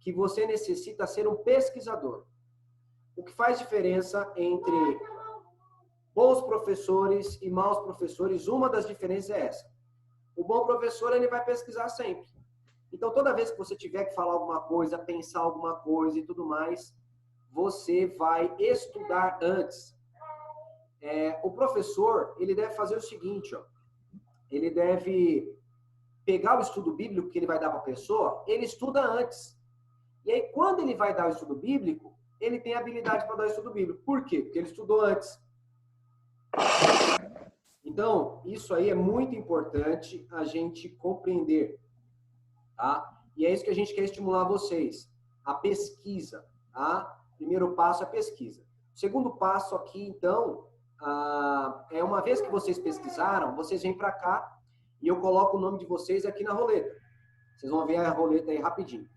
que você necessita ser um pesquisador. O que faz diferença entre bons professores e maus professores, uma das diferenças é essa. O bom professor, ele vai pesquisar sempre. Então, toda vez que você tiver que falar alguma coisa, pensar alguma coisa e tudo mais, você vai estudar antes. O professor, ele deve fazer o seguinte, ó. Ele deve pegar o estudo bíblico que ele vai dar para a pessoa, ele estuda antes. E aí, quando ele vai dar o estudo bíblico, ele tem habilidade para dar o estudo bíblico. Por quê? Porque ele estudou antes. Então, isso aí é muito importante a gente compreender, tá? E é isso que a gente quer estimular vocês, a pesquisa, tá? Primeiro passo é a pesquisa. O segundo passo aqui, então, é uma vez que vocês pesquisaram, vocês vêm para cá e eu coloco o nome de vocês aqui na roleta. Vocês vão ver a roleta aí rapidinho,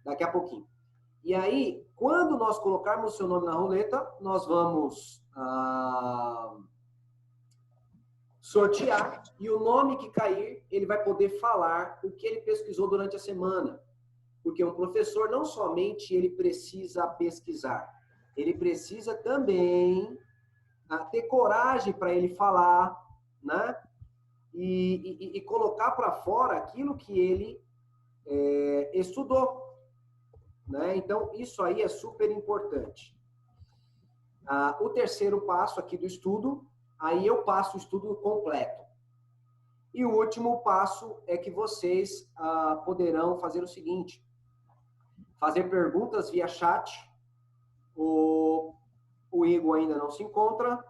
daqui a pouquinho. E aí, quando nós colocarmos o seu nome na roleta, nós vamos sortear, e o nome que cair, ele vai poder falar o que ele pesquisou durante a semana. Porque um professor não somente ele precisa pesquisar, ele precisa também ter coragem para ele falar, né? E colocar para fora aquilo que ele estudou, né? Então, isso aí é super importante. O terceiro passo aqui do estudo, aí eu passo o estudo completo. E o último passo é que vocês poderão fazer o seguinte, fazer perguntas via chat. O Igor ainda não se encontra.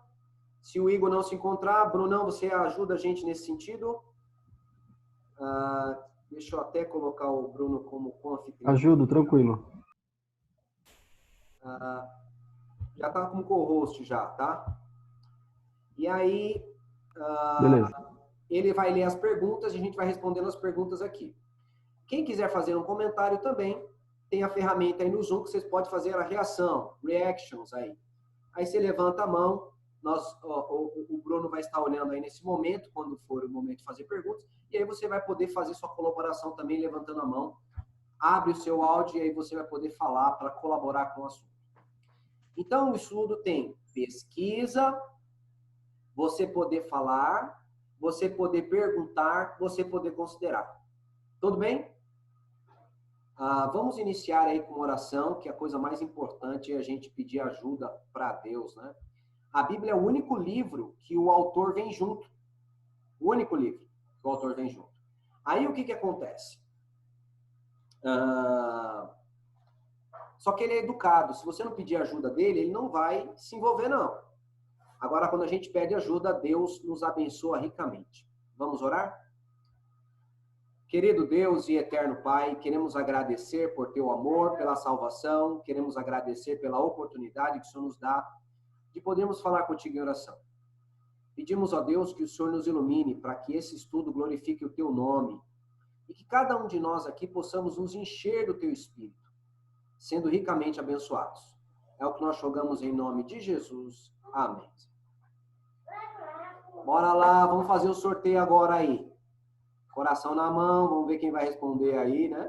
Se o Igor não se encontrar, Brunão, você ajuda a gente nesse sentido? Deixa eu até colocar o Bruno como anfitrião. Ajudo, tranquilo. Já está como co-host já, tá? E aí, Beleza. ele vai ler as perguntas e a gente vai respondendo as perguntas aqui. Quem quiser fazer um comentário também, tem a ferramenta aí no Zoom que vocês podem fazer a reação, reactions aí. Aí você levanta a mão, o Bruno vai estar olhando aí nesse momento, quando for o momento de fazer perguntas, e aí você vai poder fazer sua colaboração também levantando a mão. Abre o seu áudio e aí você vai poder falar para colaborar com o assunto. Então, o estudo tem pesquisa, você poder falar, você poder perguntar, você poder considerar. Tudo bem? Vamos iniciar aí com oração, que a coisa mais importante é a gente pedir ajuda para Deus, né? A Bíblia é o único livro que o autor vem junto. O único livro que o autor vem junto. Aí o que acontece? Só que ele é educado. Se você não pedir ajuda dele, ele não vai se envolver, não. Agora, quando a gente pede ajuda, Deus nos abençoa ricamente. Vamos orar? Querido Deus e eterno Pai, queremos agradecer por teu amor, pela salvação, queremos agradecer pela oportunidade que o Senhor nos dá de podermos falar contigo em oração. Pedimos a Deus que o Senhor nos ilumine para que esse estudo glorifique o teu nome e que cada um de nós aqui possamos nos encher do teu Espírito, sendo ricamente abençoados. É o que nós jogamos em nome de Jesus. Amém. Bora lá, vamos fazer o sorteio agora aí. Coração na mão, vamos ver quem vai responder aí, né?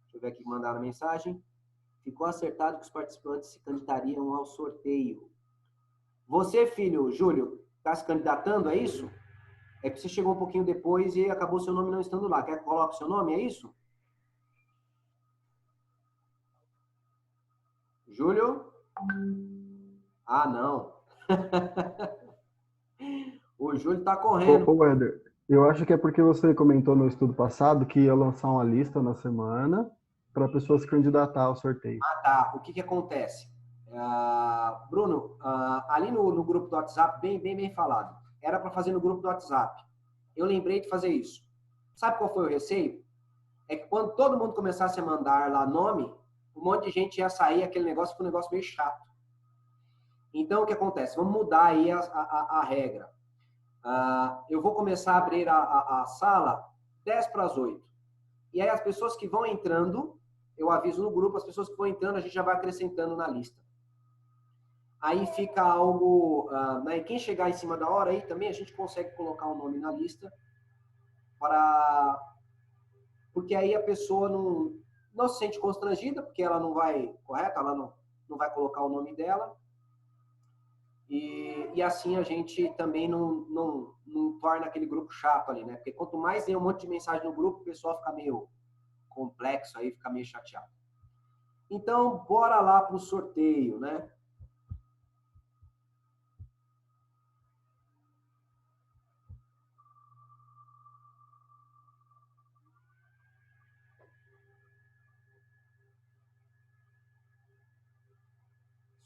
Deixa eu ver aqui que mandaram a mensagem. Ficou acertado que os participantes se candidatariam ao sorteio. Você, filho, Júlio, está se candidatando, é isso? É que você chegou um pouquinho depois e acabou seu nome não estando lá. Quer que coloque seu nome, é isso? Júlio? Não. O Júlio está correndo. Ô, Éder, eu acho que é porque você comentou no estudo passado que ia lançar uma lista na semana para a pessoa se candidatar ao sorteio. Tá. O que acontece? Bruno, ali no grupo do WhatsApp, bem falado. Era para fazer no grupo do WhatsApp. Eu lembrei de fazer isso. Sabe qual foi o receio? É que quando todo mundo começasse a mandar lá nome, um monte de gente ia sair, aquele negócio ficou um negócio meio chato. Então, o que acontece? Vamos mudar aí a regra. Eu vou começar a abrir a sala 10 para as 8. E aí as pessoas que vão entrando, eu aviso no grupo, as pessoas que vão entrando, a gente já vai acrescentando na lista. Aí fica algo... né? Quem chegar em cima da hora aí também, a gente consegue colocar o nome na lista, porque aí a pessoa não se sente constrangida, porque ela não vai, correto? Ela não vai colocar o nome dela. E assim a gente também não torna aquele grupo chato ali, né? Porque quanto mais tem um monte de mensagem no grupo, o pessoal fica meio complexo aí, fica meio chateado. Então, bora lá para o sorteio, né?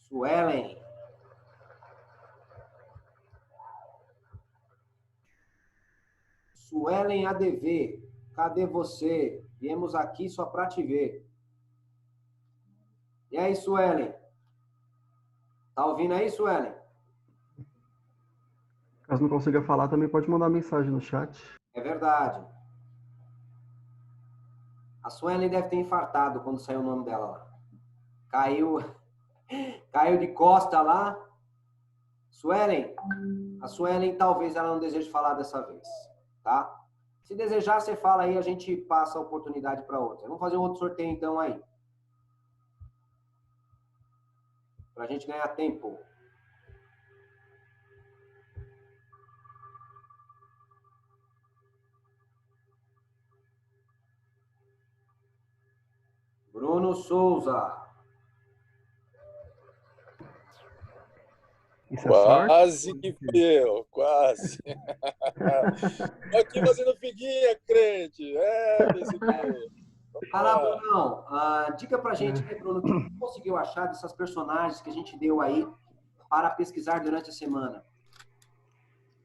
Suelen. Suelen ADV, cadê você? Viemos aqui só para te ver. E aí, Suelen? Tá ouvindo aí, Suelen? Caso não consiga falar, também pode mandar mensagem no chat. É verdade. A Suelen deve ter infartado quando saiu o nome dela lá. Caiu de costa lá. Suelen, a Suelen talvez ela não deseje falar dessa vez, tá? Se desejar, você fala aí, a gente passa a oportunidade para outra. Vamos fazer um outro sorteio então aí. Pra gente ganhar tempo. Bruno Souza. Isso é Quase sorte? que fui eu, quase. Tô aqui fazendo figuinha, crente. Desse jeito. Vai lá, Brunão. Diga pra gente aí, Bruno, o que você conseguiu achar dessas personagens que a gente deu aí para pesquisar durante a semana?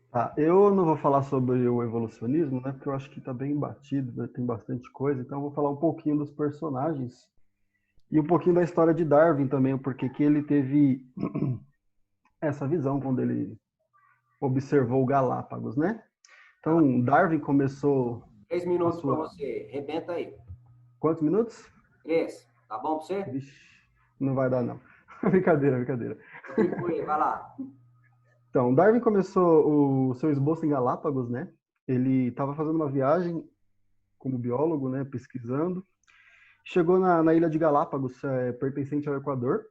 Tá, eu não vou falar sobre o evolucionismo, né? Porque eu acho que está bem batido, né? Tem bastante coisa. Então, eu vou falar um pouquinho dos personagens e um pouquinho da história de Darwin também, porque que ele teve essa visão quando ele observou Galápagos, né? Então, Darwin começou 3 a minutos para sua... você. Rebenta aí. Quantos minutos? 3. Tá bom para você? Vixe, não vai dar, não. Brincadeira, brincadeira. Contribui, vai lá. Então, Darwin começou o seu esboço em Galápagos, né? Ele estava fazendo uma viagem como biólogo, né? Pesquisando. Chegou na ilha de Galápagos, pertencente ao Equador.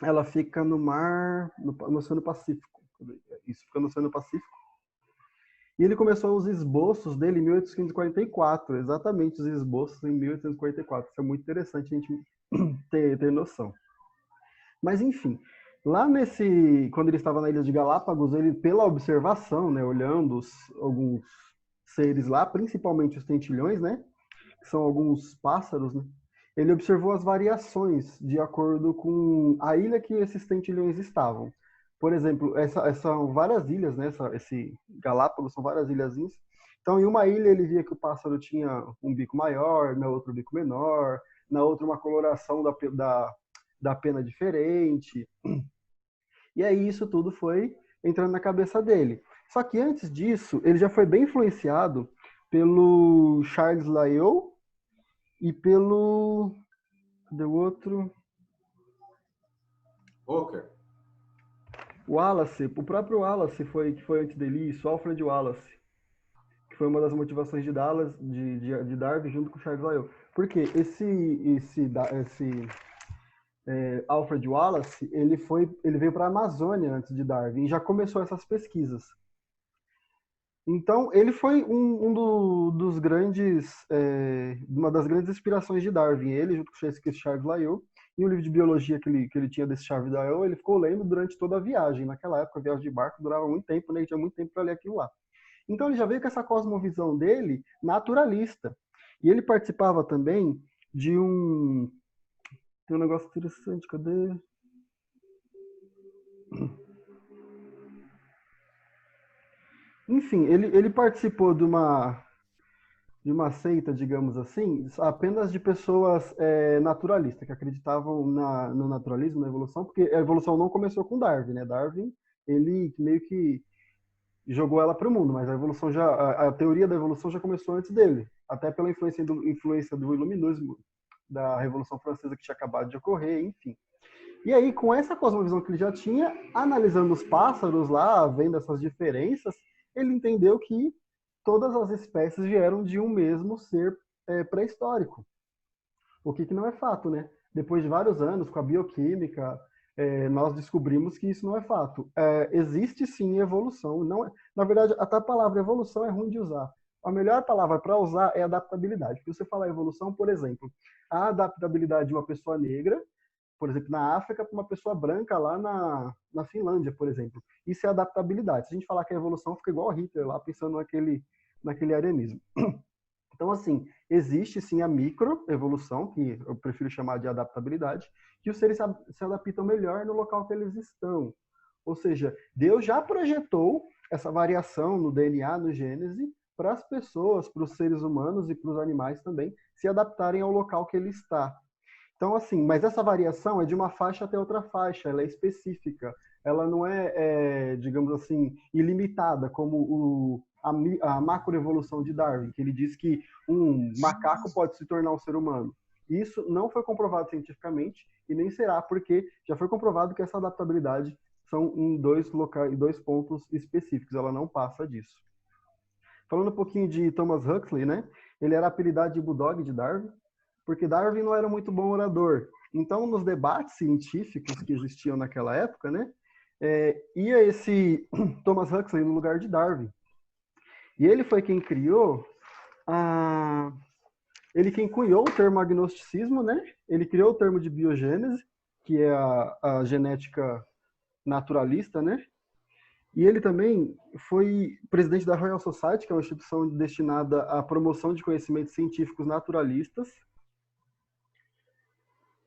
Ela fica no mar, no Oceano Pacífico. Isso fica no Oceano Pacífico. E ele começou os esboços dele em 1844, exatamente os esboços em 1844. Isso é muito interessante a gente ter noção. Mas, enfim, quando ele estava na Ilha de Galápagos, ele, pela observação, né, olhando alguns seres lá, principalmente os tentilhões, né, que são alguns pássaros, né, ele observou as variações de acordo com a ilha que esses tentilhões estavam. Por exemplo, são várias ilhas, né, esse Galápagos são várias ilhazinhas. Então, em uma ilha ele via que o pássaro tinha um bico maior, na outra um bico menor, na outra uma coloração da pena diferente. E aí isso tudo foi entrando na cabeça dele. Só que antes disso, ele já foi bem influenciado pelo Charles Lyell e pelo... Cadê o outro? Hooker. Wallace. O próprio Wallace que foi antes dele, isso, Alfred Wallace. Que foi uma das motivações de Darwin junto com o Charles Lyell. Porque Alfred Wallace, ele veio para a Amazônia antes de Darwin e já começou essas pesquisas. Então, ele foi uma das grandes inspirações de Darwin. Ele, junto com esse Charles Lyell, e o livro de biologia que ele tinha desse Charles Lyell, ele ficou lendo durante toda a viagem. Naquela época, a viagem de barco durava muito tempo, né? Ele tinha muito tempo para ler aquilo lá. Então, ele já veio com essa cosmovisão dele naturalista. E ele participava também de Tem um negócio interessante, cadê? Enfim, ele participou de uma seita, digamos assim, apenas de pessoas naturalistas, que acreditavam no naturalismo, na evolução, porque a evolução não começou com Darwin, né? Darwin, ele meio que jogou ela para o mundo, mas a teoria da evolução já começou antes dele, até pela influência do iluminismo, da Revolução Francesa que tinha acabado de ocorrer, enfim. E aí, com essa cosmovisão que ele já tinha, analisando os pássaros lá, vendo essas diferenças, ele entendeu que todas as espécies vieram de um mesmo ser pré-histórico. O que não é fato, né? Depois de vários anos, com a bioquímica, nós descobrimos que isso não é fato. Existe sim evolução. Não é, na verdade, até a palavra evolução é ruim de usar. A melhor palavra para usar é adaptabilidade. Porque você falar evolução, por exemplo, a adaptabilidade de uma pessoa negra, por exemplo, na África, para uma pessoa branca lá na Finlândia, por exemplo. Isso é adaptabilidade. Se a gente falar que a evolução, fica igual a Hitler lá, pensando naquele arianismo. Então, assim, existe sim a microevolução, que eu prefiro chamar de adaptabilidade, que os seres se adaptam melhor no local que eles estão. Ou seja, Deus já projetou essa variação no DNA, no Gênese, para as pessoas, para os seres humanos e para os animais também se adaptarem ao local que ele está. Então, assim, mas essa variação é de uma faixa até outra faixa, ela é específica, ela não digamos assim, ilimitada, como a macroevolução de Darwin, que ele diz que um macaco pode se tornar um ser humano. Isso não foi comprovado cientificamente e nem será, porque já foi comprovado que essa adaptabilidade são em dois pontos específicos, ela não passa disso. Falando um pouquinho de Thomas Huxley, né? Ele era apelidado de Bulldog de Darwin, porque Darwin não era muito bom orador. Então, nos debates científicos que existiam naquela época, né, ia esse Thomas Huxley no lugar de Darwin. E ele foi quem criou quem cunhou o termo agnosticismo, né? Ele criou o termo de biogênese, que é a genética naturalista, né? E ele também foi presidente da Royal Society, que é uma instituição destinada à promoção de conhecimentos científicos naturalistas.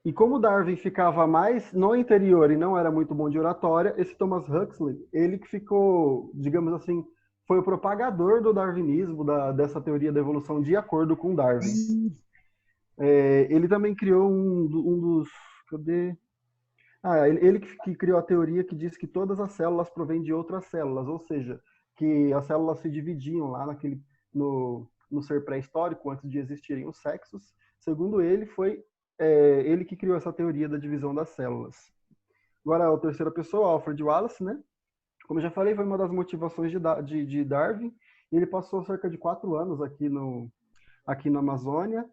E como Darwin ficava mais no interior e não era muito bom de oratória, esse Thomas Huxley, ele que ficou, digamos assim, foi o propagador do darwinismo, dessa teoria da evolução de acordo com Darwin. Ele também criou um dos... Cadê? Ele que criou a teoria que diz que todas as células provêm de outras células, ou seja, que as células se dividiam lá no ser pré-histórico, antes de existirem os sexos. Segundo ele, foi ele que criou essa teoria da divisão das células. Agora, a terceira pessoa, Alfred Wallace, né? Como eu já falei, foi uma das motivações de Darwin. Ele passou cerca de 4 anos aqui na Amazônia,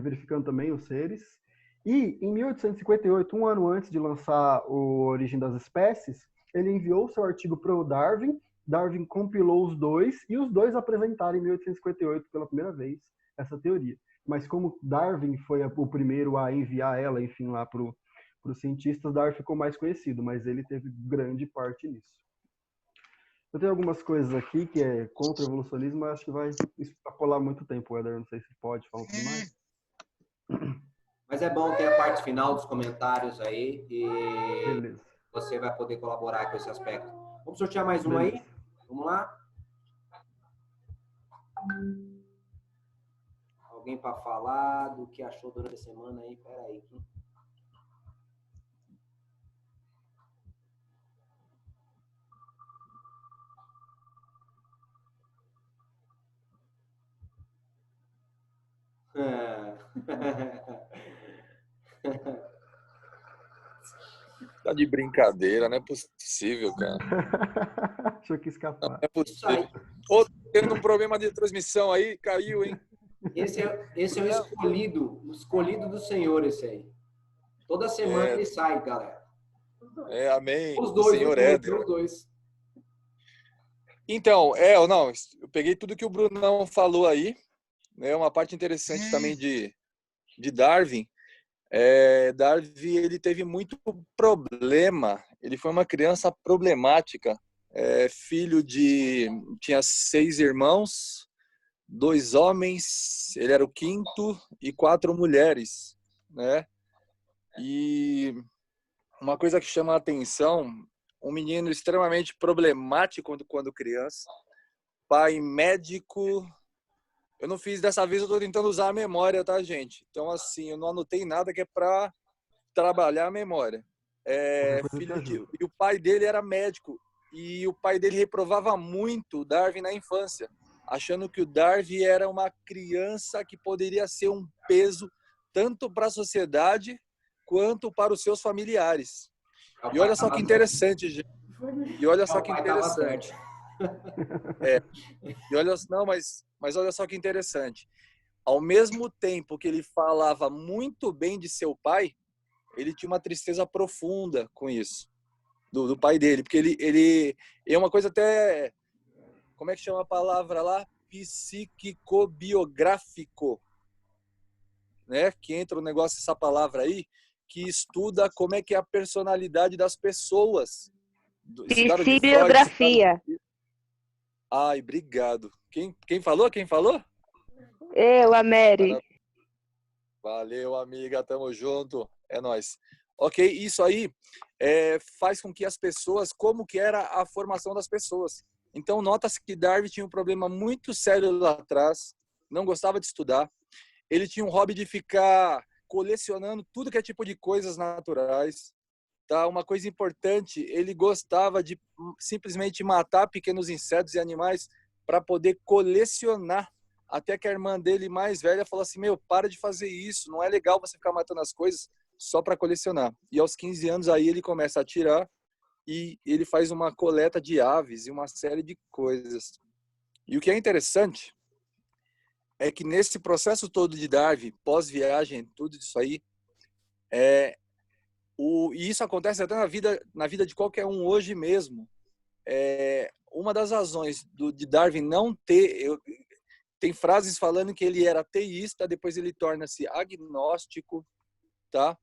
verificando também os seres. E, em 1858, um ano antes de lançar o Origem das Espécies, ele enviou seu artigo para o Darwin. Darwin compilou os dois, e os dois apresentaram em 1858, pela primeira vez, essa teoria. Mas como Darwin foi o primeiro a enviar ela, enfim, lá para os cientistas, Darwin ficou mais conhecido, mas ele teve grande parte nisso. Eu tenho algumas coisas aqui que é contra o evolucionismo, mas acho que vai extrapolar muito tempo, Éder. Não sei se pode falar um pouco mais. Mas é bom ter a parte final dos comentários aí e Beleza. você vai poder colaborar com esse aspecto. Vamos sortear mais um aí? Vamos lá? Alguém para falar do que achou durante a semana aí? Pera aí. Tá de brincadeira, não é possível, cara. Achou que escapar. Não é possível. Ou tendo um problema de transmissão aí, caiu, hein? Esse é o escolhido do Senhor, esse aí. Toda semana ele sai, galera. Amém. Os dois, Senhor os dois. Então, eu peguei tudo que o Brunão falou aí, né? Uma parte interessante também de Darwin. Darwin, ele teve muito problema. Ele foi uma criança problemática. Tinha 6 irmãos, 2 homens, ele era o 5º, e 4 mulheres, né? E uma coisa que chama a atenção, um menino extremamente problemático quando criança, pai médico. Eu não fiz dessa vez, eu estou tentando usar a memória, tá, gente? Então, assim, eu não anotei nada que é para trabalhar a memória. E o pai dele era médico, e o pai dele reprovava muito o Darwin na infância, achando que o Darwin era uma criança que poderia ser um peso tanto para a sociedade quanto para os seus familiares. E olha só que interessante, gente. E olha só que interessante. Mas olha só que interessante. ao mesmo tempo que ele falava muito bem de seu pai, ele tinha uma tristeza profunda com isso, do pai dele, porque ele é uma coisa até, como é que chama a palavra lá? Psiquicobiográfico, né? Que entra o negócio, essa palavra aí, que estuda como é que é a personalidade das pessoas. Citaram de Freud, Psibiografia. Ai, obrigado. Quem falou? Quem falou? Eu, a Mary. Valeu, amiga. Tamo junto. É nóis. Ok, isso aí faz com que as pessoas, como que era a formação das pessoas. Então, nota-se que Darwin tinha um problema muito sério lá atrás, não gostava de estudar. Ele tinha um hobby de ficar colecionando tudo que é tipo de coisas naturais. Tá? Uma coisa importante, ele gostava de simplesmente matar pequenos insetos e animais para poder colecionar. Até que a irmã dele mais velha falou assim, meu, para de fazer isso, não é legal você ficar matando as coisas só para colecionar. E aos 15 anos aí ele começa a atirar e ele faz uma coleta de aves e uma série de coisas. E o que é interessante é que nesse processo todo de Darwin, pós-viagem, tudo isso aí, e isso acontece até na vida de qualquer um hoje mesmo. Uma das razões de Darwin não ter... tem frases falando que ele era teísta, depois ele torna-se agnóstico, tá?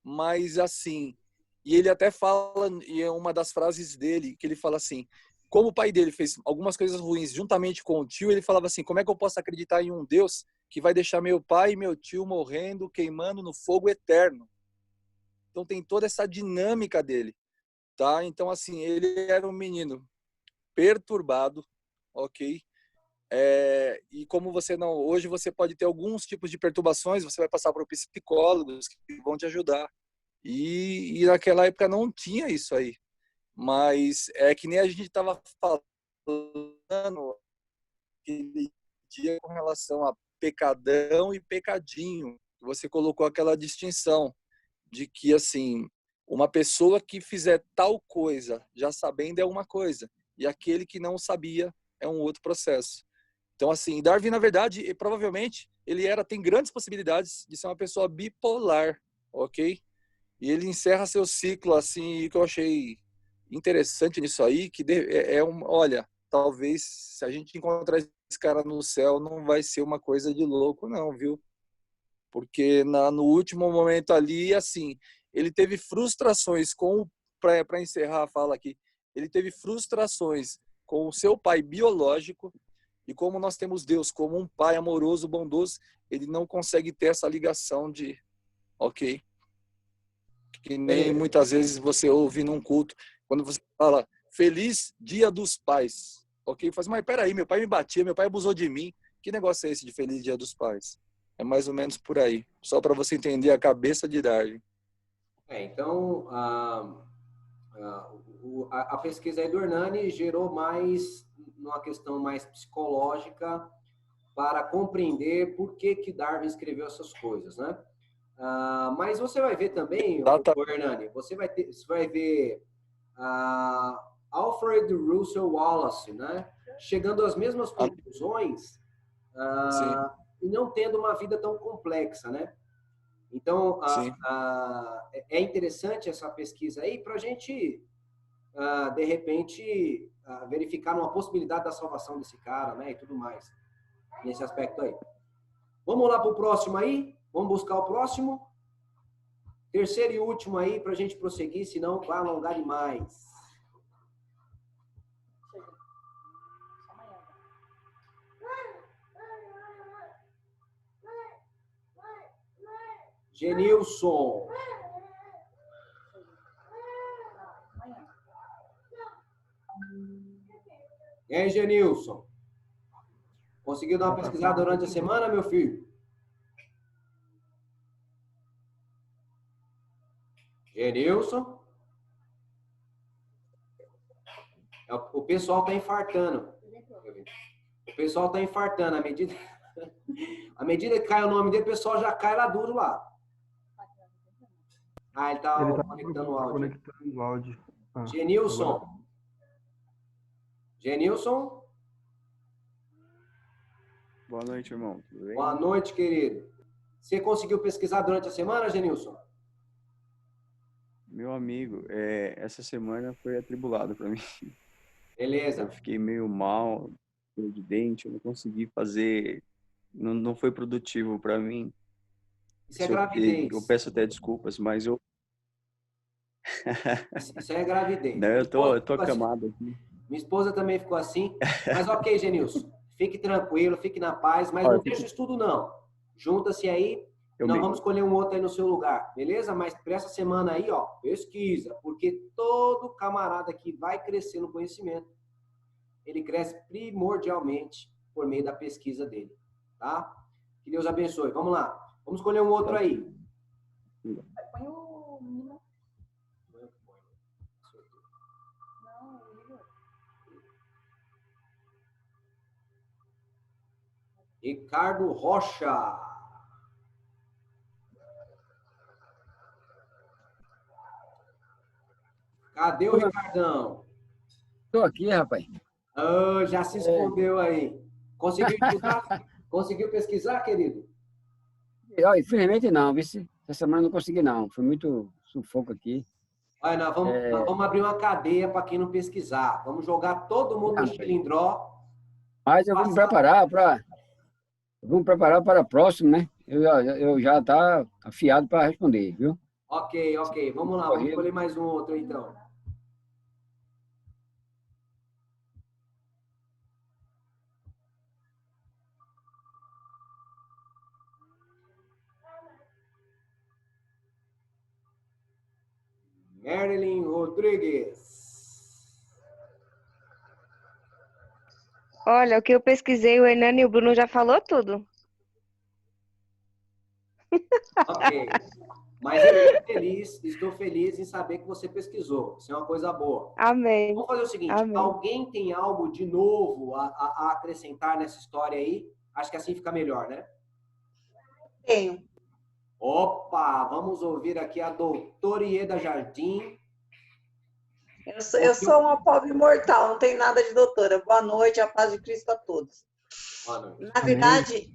Mas assim, e ele até fala, e é uma das frases dele, que ele fala assim, como o pai dele fez algumas coisas ruins juntamente com o tio, ele falava assim, como é que eu posso acreditar em um Deus que vai deixar meu pai e meu tio morrendo, queimando no fogo eterno? Então tem toda essa dinâmica dele, tá? Então assim, ele era um menino perturbado, ok? E como você não, hoje você pode ter alguns tipos de perturbações, você vai passar por psicólogos que vão te ajudar. E naquela época não tinha isso aí. Mas é que nem a gente estava falando aquele dia com relação a pecadão e pecadinho. Você colocou aquela distinção de que, assim, uma pessoa que fizer tal coisa, já sabendo, é uma coisa. E aquele que não sabia é um outro processo. Então, assim, Darwin, na verdade, provavelmente, tem grandes possibilidades de ser uma pessoa bipolar, ok? E ele encerra seu ciclo, assim, que eu achei interessante nisso aí, que olha, talvez se a gente encontrar esse cara no céu, não vai ser uma coisa de louco, não, viu? Porque no último momento ali, assim, ele teve frustrações para encerrar a fala aqui, ele teve frustrações com o seu pai biológico, e como nós temos Deus como um pai amoroso, bondoso, ele não consegue ter essa ligação de, ok? Que nem muitas vezes você ouve num culto, quando você fala, feliz dia dos pais, ok? Faz, mas peraí, meu pai me batia, meu pai abusou de mim, que negócio é esse de feliz dia dos pais? É mais ou menos por aí, só para você entender a cabeça de Darwin. Então, a pesquisa aí do Hernani gerou mais uma questão mais psicológica para compreender por que Darwin escreveu essas coisas, né? Mas você vai ver também, o Hernani, você vai ver Alfred Russel Wallace, né? Chegando às mesmas conclusões e não tendo uma vida tão complexa, né? Então, é interessante essa pesquisa aí para a gente, de repente, verificar uma possibilidade da salvação desse cara, né? E tudo mais, nesse aspecto aí. Vamos lá para o próximo aí? Vamos buscar o próximo? Terceiro e último aí para a gente prosseguir, senão vai alongar demais. Genilson. E aí, Genilson? Conseguiu dar uma pesquisada durante a semana, meu filho? Genilson? O pessoal está infartando. O pessoal está infartando. À medida que cai o nome dele, o pessoal já cai lá duro lá. Ele está conectando o áudio. Conectando o áudio. Genilson. Agora... Genilson? Boa noite, irmão. Tudo bem? Boa noite, querido. Você conseguiu pesquisar durante a semana, Genilson? Meu amigo, essa semana foi atribulada para mim. Beleza. Eu fiquei meio mal, dor de dente, eu não consegui fazer, não foi produtivo para mim. Isso é gravidez. Eu peço até desculpas, mas eu Isso é gravidez. não, eu tô acamado aqui. Minha esposa também ficou assim. Mas ok, Genilson. Fique tranquilo, fique na paz, mas Olha, não deixa o estudo, não. Junta-se aí. Nós vamos escolher um outro aí no seu lugar, beleza? Mas para essa semana aí, ó, pesquisa, porque todo camarada que vai crescer no conhecimento, ele cresce primordialmente por meio da pesquisa dele, tá? Que Deus abençoe. Vamos lá. Vamos escolher um outro aí. Põe o menino. Ricardo Rocha. Cadê o Ricardão? Tô aqui, rapaz. Oh, já se escondeu aí. Conseguiu estudar? Conseguiu pesquisar, querido? Ó, infelizmente não, vice. Essa semana não consegui não. Foi muito sufoco aqui. Olha, nós vamos abrir uma cadeia para quem não pesquisar. Vamos jogar todo mundo no Chilindró. Mas eu vou me preparar para o próximo, né? Eu já tá afiado para responder, viu? Ok. Vamos lá, vamos escolher mais um outro então. Marilyn Rodrigues. Olha, o que eu pesquisei, o Hernani e o Bruno já falou tudo. Ok. Mas eu estou feliz em saber que você pesquisou. Isso é uma coisa boa. Amém. Vamos fazer o seguinte, Amém. alguém tem algo de novo a acrescentar nessa história aí? Acho que assim fica melhor, né? Tenho. Opa, vamos ouvir aqui a doutora Ieda Jardim. Eu sou uma pobre mortal, não tenho nada de doutora. Boa noite, a paz de Cristo a todos. Boa noite. Na verdade,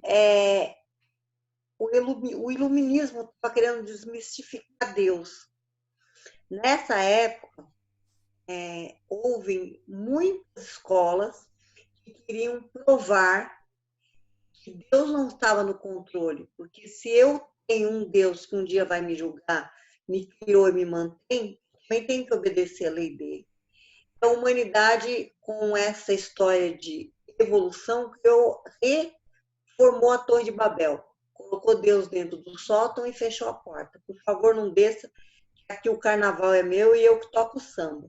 o iluminismo estava querendo desmistificar Deus. Nessa época, houve muitas escolas que queriam provar que Deus não estava no controle, porque se eu tenho um Deus que um dia vai me julgar, me criou e me mantém, também tem que obedecer a lei dele. A humanidade, com essa história de evolução, reformou a Torre de Babel. Colocou Deus dentro do sótão e fechou a porta. Por favor, não desça, que aqui o carnaval é meu e eu que toco o samba.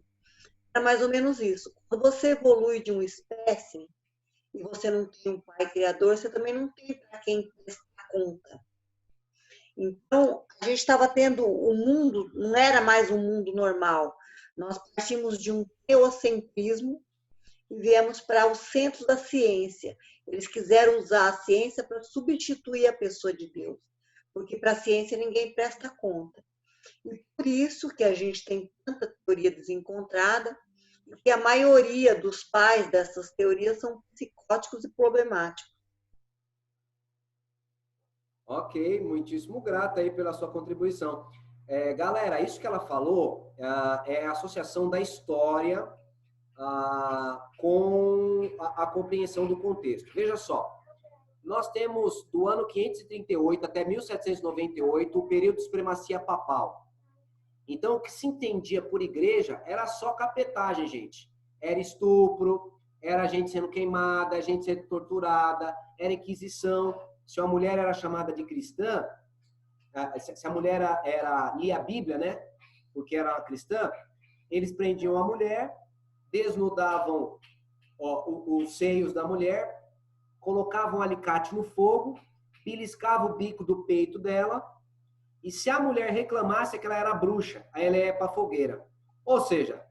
É mais ou menos isso. Quando você evolui de uma espécie e você não tem um pai criador, você também não tem para quem prestar conta. Então, a gente estava tendo o mundo, não era mais um mundo normal. Nós partimos de um teocentrismo e viemos para o centro da ciência. Eles quiseram usar a ciência para substituir a pessoa de Deus, porque para a ciência ninguém presta conta. E por isso que a gente tem tanta teoria desencontrada e que a maioria dos pais dessas teorias são psicóticos e problemáticos. Ok, muitíssimo grato aí pela sua contribuição. Galera, isso que ela falou é a associação da história com a compreensão do contexto. Veja só, nós temos do ano 538 até 1798 o período de supremacia papal. Então, o que se entendia por igreja era só capetagem, gente. Era estupro, era gente sendo queimada, gente sendo torturada, era inquisição. Se uma mulher era chamada de cristã, se a mulher lia a Bíblia, né? Porque era uma cristã, eles prendiam a mulher, desnudavam os seios da mulher, colocavam um alicate no fogo, beliscavam o bico do peito dela, e se a mulher reclamasse que ela era bruxa, aí ela ia para a fogueira. Ou seja,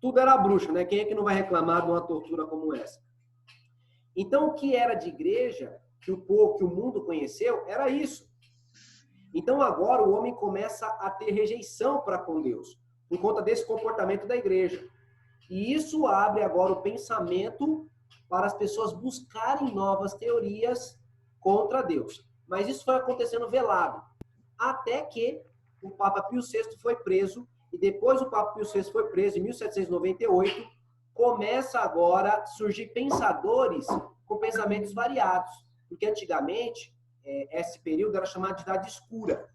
tudo era bruxa, né? Quem é que não vai reclamar de uma tortura como essa? Então, o que era de igreja, que o mundo conheceu, era isso. Então, agora o homem começa a ter rejeição para com Deus, por conta desse comportamento da igreja. E isso abre agora o pensamento para as pessoas buscarem novas teorias contra Deus. Mas isso foi acontecendo velado, até que o Papa Pio VI foi preso, e depois o Papa Pio VI foi preso em 1798, começa agora a surgir pensadores com pensamentos variados, porque antigamente esse período era chamado de Idade Escura.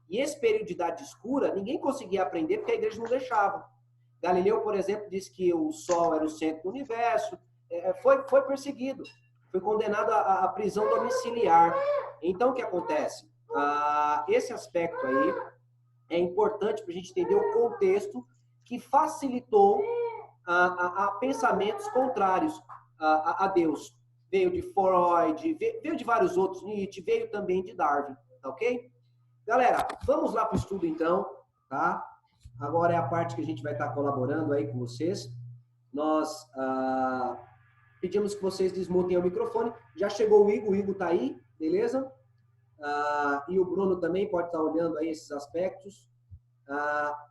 E esse período de Idade Escura, ninguém conseguia aprender porque a igreja não deixava. Galileu, por exemplo, disse que o Sol era o centro do universo, foi perseguido, foi condenado à prisão domiciliar. Então, o que acontece? Esse aspecto aí é importante para a gente entender o contexto que facilitou a pensamentos contrários a Deus. Veio de Freud, veio de vários outros, Nietzsche, veio também de Darwin, tá ok? Galera, vamos lá para o estudo então, tá? Agora é a parte que a gente vai estar colaborando aí com vocês. Nós pedimos que vocês desmutem o microfone. Já chegou o Igor está aí, beleza? E o Bruno também pode estar olhando aí esses aspectos.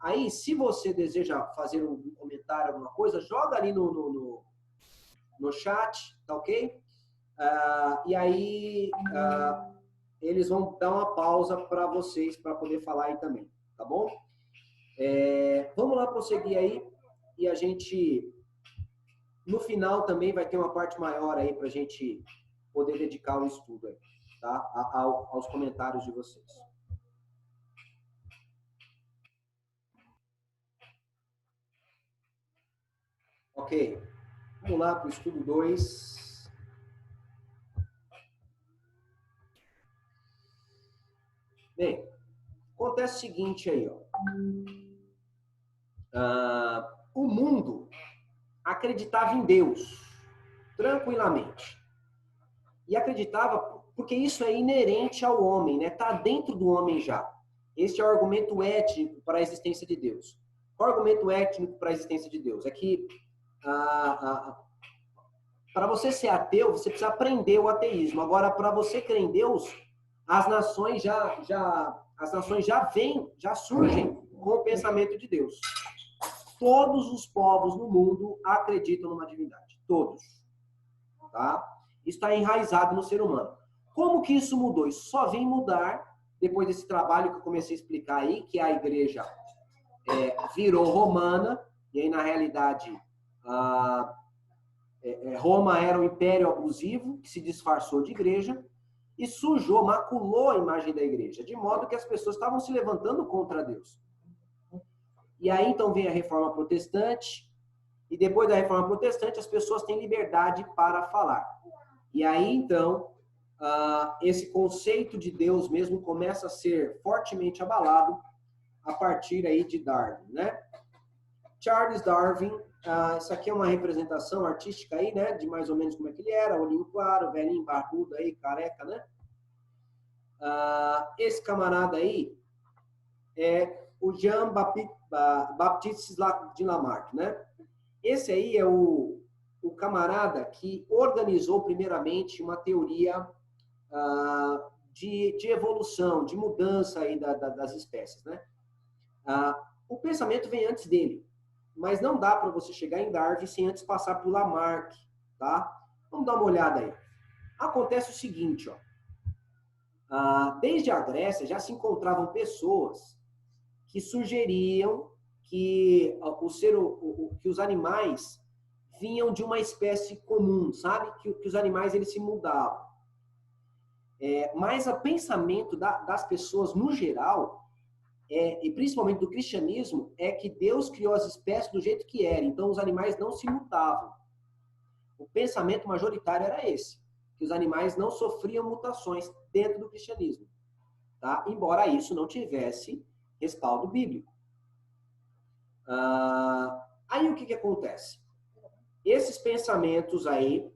Aí, se você deseja fazer um comentário, alguma coisa, joga ali no chat, tá ok? E aí, eles vão dar uma pausa para vocês, para poder falar aí também, tá bom? Vamos lá prosseguir aí, e a gente, no final também vai ter uma parte maior aí para a gente poder dedicar o estudo aí, tá? Aos comentários de vocês. Ok, vamos lá para o estudo 2. Bem, acontece o seguinte aí, ó. O mundo acreditava em Deus, tranquilamente. E acreditava, porque isso é inerente ao homem, né? Está dentro do homem já. Esse é o argumento étnico para a existência de Deus. Qual é o argumento étnico para a existência de Deus? É que para você ser ateu, você precisa aprender o ateísmo. Agora, para você crer em Deus, as nações já surgem com o pensamento de Deus. Todos os povos no mundo acreditam numa divindade. Todos. Tá? Isso está enraizado no ser humano. Como que isso mudou? Isso só vem mudar depois desse trabalho que eu comecei a explicar aí, que a igreja virou romana, e aí, na realidade, Roma era um império abusivo que se disfarçou de igreja e sujou, maculou a imagem da igreja, de modo que as pessoas estavam se levantando contra Deus. E aí, então, vem a Reforma Protestante, e depois da Reforma Protestante, as pessoas têm liberdade para falar. E aí, então, esse conceito de Deus mesmo começa a ser fortemente abalado a partir aí de Darwin, né? Charles Darwin, isso aqui é uma representação artística aí, né? De mais ou menos como é que ele era, olhinho claro, velhinho, barbudo aí, careca, né? Esse camarada aí é o Jean-Baptiste de Lamarck, né? Esse aí é o camarada que organizou primeiramente uma teoria de evolução, de mudança aí das espécies, né? O pensamento vem antes dele, mas não dá para você chegar em Darwin sem antes passar por Lamarck, tá? Vamos dar uma olhada aí. Acontece o seguinte, ó. Desde a Grécia já se encontravam pessoas que sugeriam que os animais vinham de uma espécie comum, sabe? Que os animais eles se mudavam. Mas o pensamento das pessoas no geral, e principalmente do cristianismo, é que Deus criou as espécies do jeito que era, então os animais não se mutavam. O pensamento majoritário era esse, que os animais não sofriam mutações dentro do cristianismo, tá? Embora isso não tivesse respaldo bíblico. Aí o que acontece? Esses pensamentos aí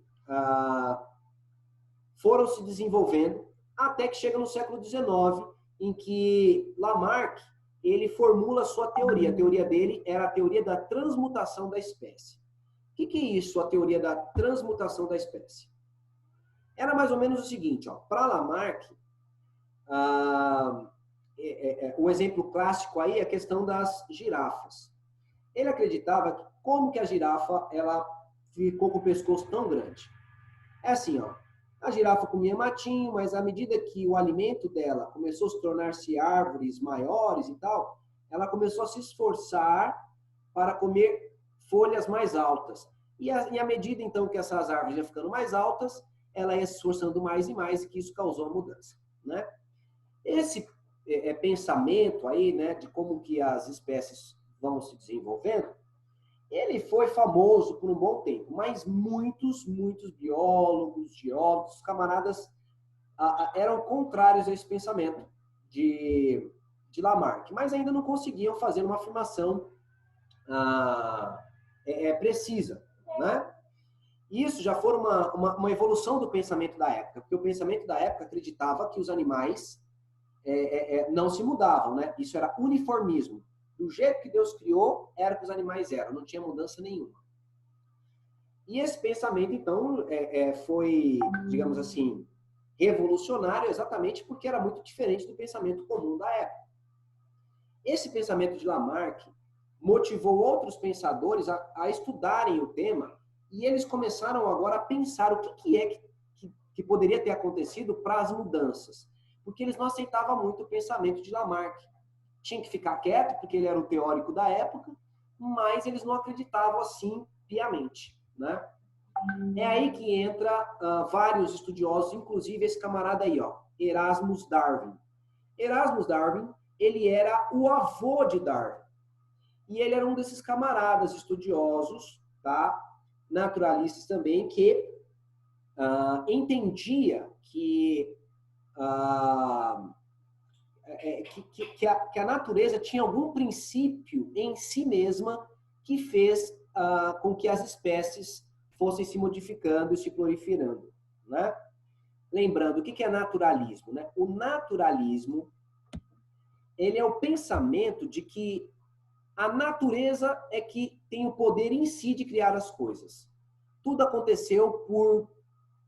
foram se desenvolvendo até que chega no século XIX, em que Lamarck ele formula a sua teoria. A teoria dele era a teoria da transmutação da espécie. O que é isso, a teoria da transmutação da espécie? Era mais ou menos o seguinte, ó, para Lamarck, o exemplo clássico aí é a questão das girafas. Ele acreditava que como que a girafa ela ficou com o pescoço tão grande. É assim, ó, A girafa comia matinho, mas à medida que o alimento dela começou a se tornar-se árvores maiores e tal, ela começou a se esforçar para comer folhas mais altas. E à medida, então, que essas árvores iam ficando mais altas, ela ia se esforçando mais e mais, e que isso causou a mudança, né? Esse pensamento aí, né, de como que as espécies vão se desenvolvendo, ele foi famoso por um bom tempo, mas muitos biólogos, geólogos, camaradas eram contrários a esse pensamento de Lamarck, mas ainda não conseguiam fazer uma afirmação precisa, né? Isso já foi uma evolução do pensamento da época, porque o pensamento da época acreditava que os animais não se mudavam, né? Isso era uniformismo. Do jeito que Deus criou, era que os animais eram, não tinha mudança nenhuma. E esse pensamento, então, foi, digamos assim, revolucionário exatamente porque era muito diferente do pensamento comum da época. Esse pensamento de Lamarck motivou outros pensadores a estudarem o tema e eles começaram agora a pensar o que poderia ter acontecido para as mudanças. Porque eles não aceitavam muito o pensamento de Lamarck. Tinha que ficar quieto, porque ele era o teórico da época, mas eles não acreditavam assim piamente, né? É aí que entra vários estudiosos, inclusive esse camarada aí, ó, Erasmus Darwin. Erasmus Darwin, ele era o avô de Darwin. E ele era um desses camaradas estudiosos, tá? Naturalistas também, que entendia que a natureza tinha algum princípio em si mesma que fez com que as espécies fossem se modificando e se proliferando, né? Lembrando, o que é naturalismo, né? O naturalismo, ele é o pensamento de que a natureza é que tem o poder em si de criar as coisas. Tudo aconteceu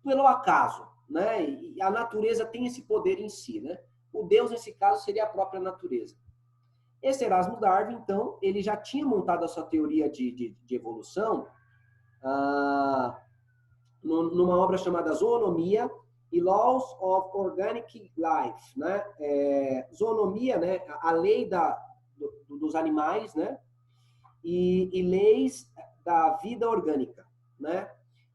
pelo acaso, né? E a natureza tem esse poder em si, né? O Deus, nesse caso, seria a própria natureza. Esse Erasmus Darwin, então, ele já tinha montado a sua teoria de evolução numa obra chamada Zoonomia e Laws of Organic Life, né? Zoonomia, né? A lei dos animais, né? E leis da vida orgânica, né?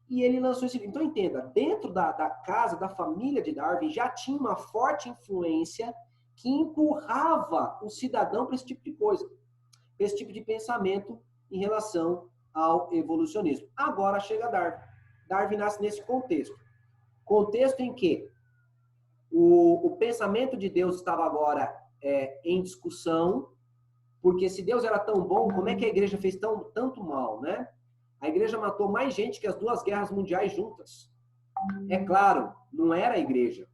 E ele lançou esse livro. Então, entenda, dentro da casa, da família de Darwin, já tinha uma forte influência que empurrava o cidadão para esse tipo de coisa, para esse tipo de pensamento em relação ao evolucionismo. Agora chega Darwin. Darwin nasce nesse contexto. Contexto em que o pensamento de Deus estava agora em discussão, porque se Deus era tão bom, como é que a igreja fez tanto mal, né? A igreja matou mais gente que as 2 guerras mundiais juntas. É claro, não era a igreja.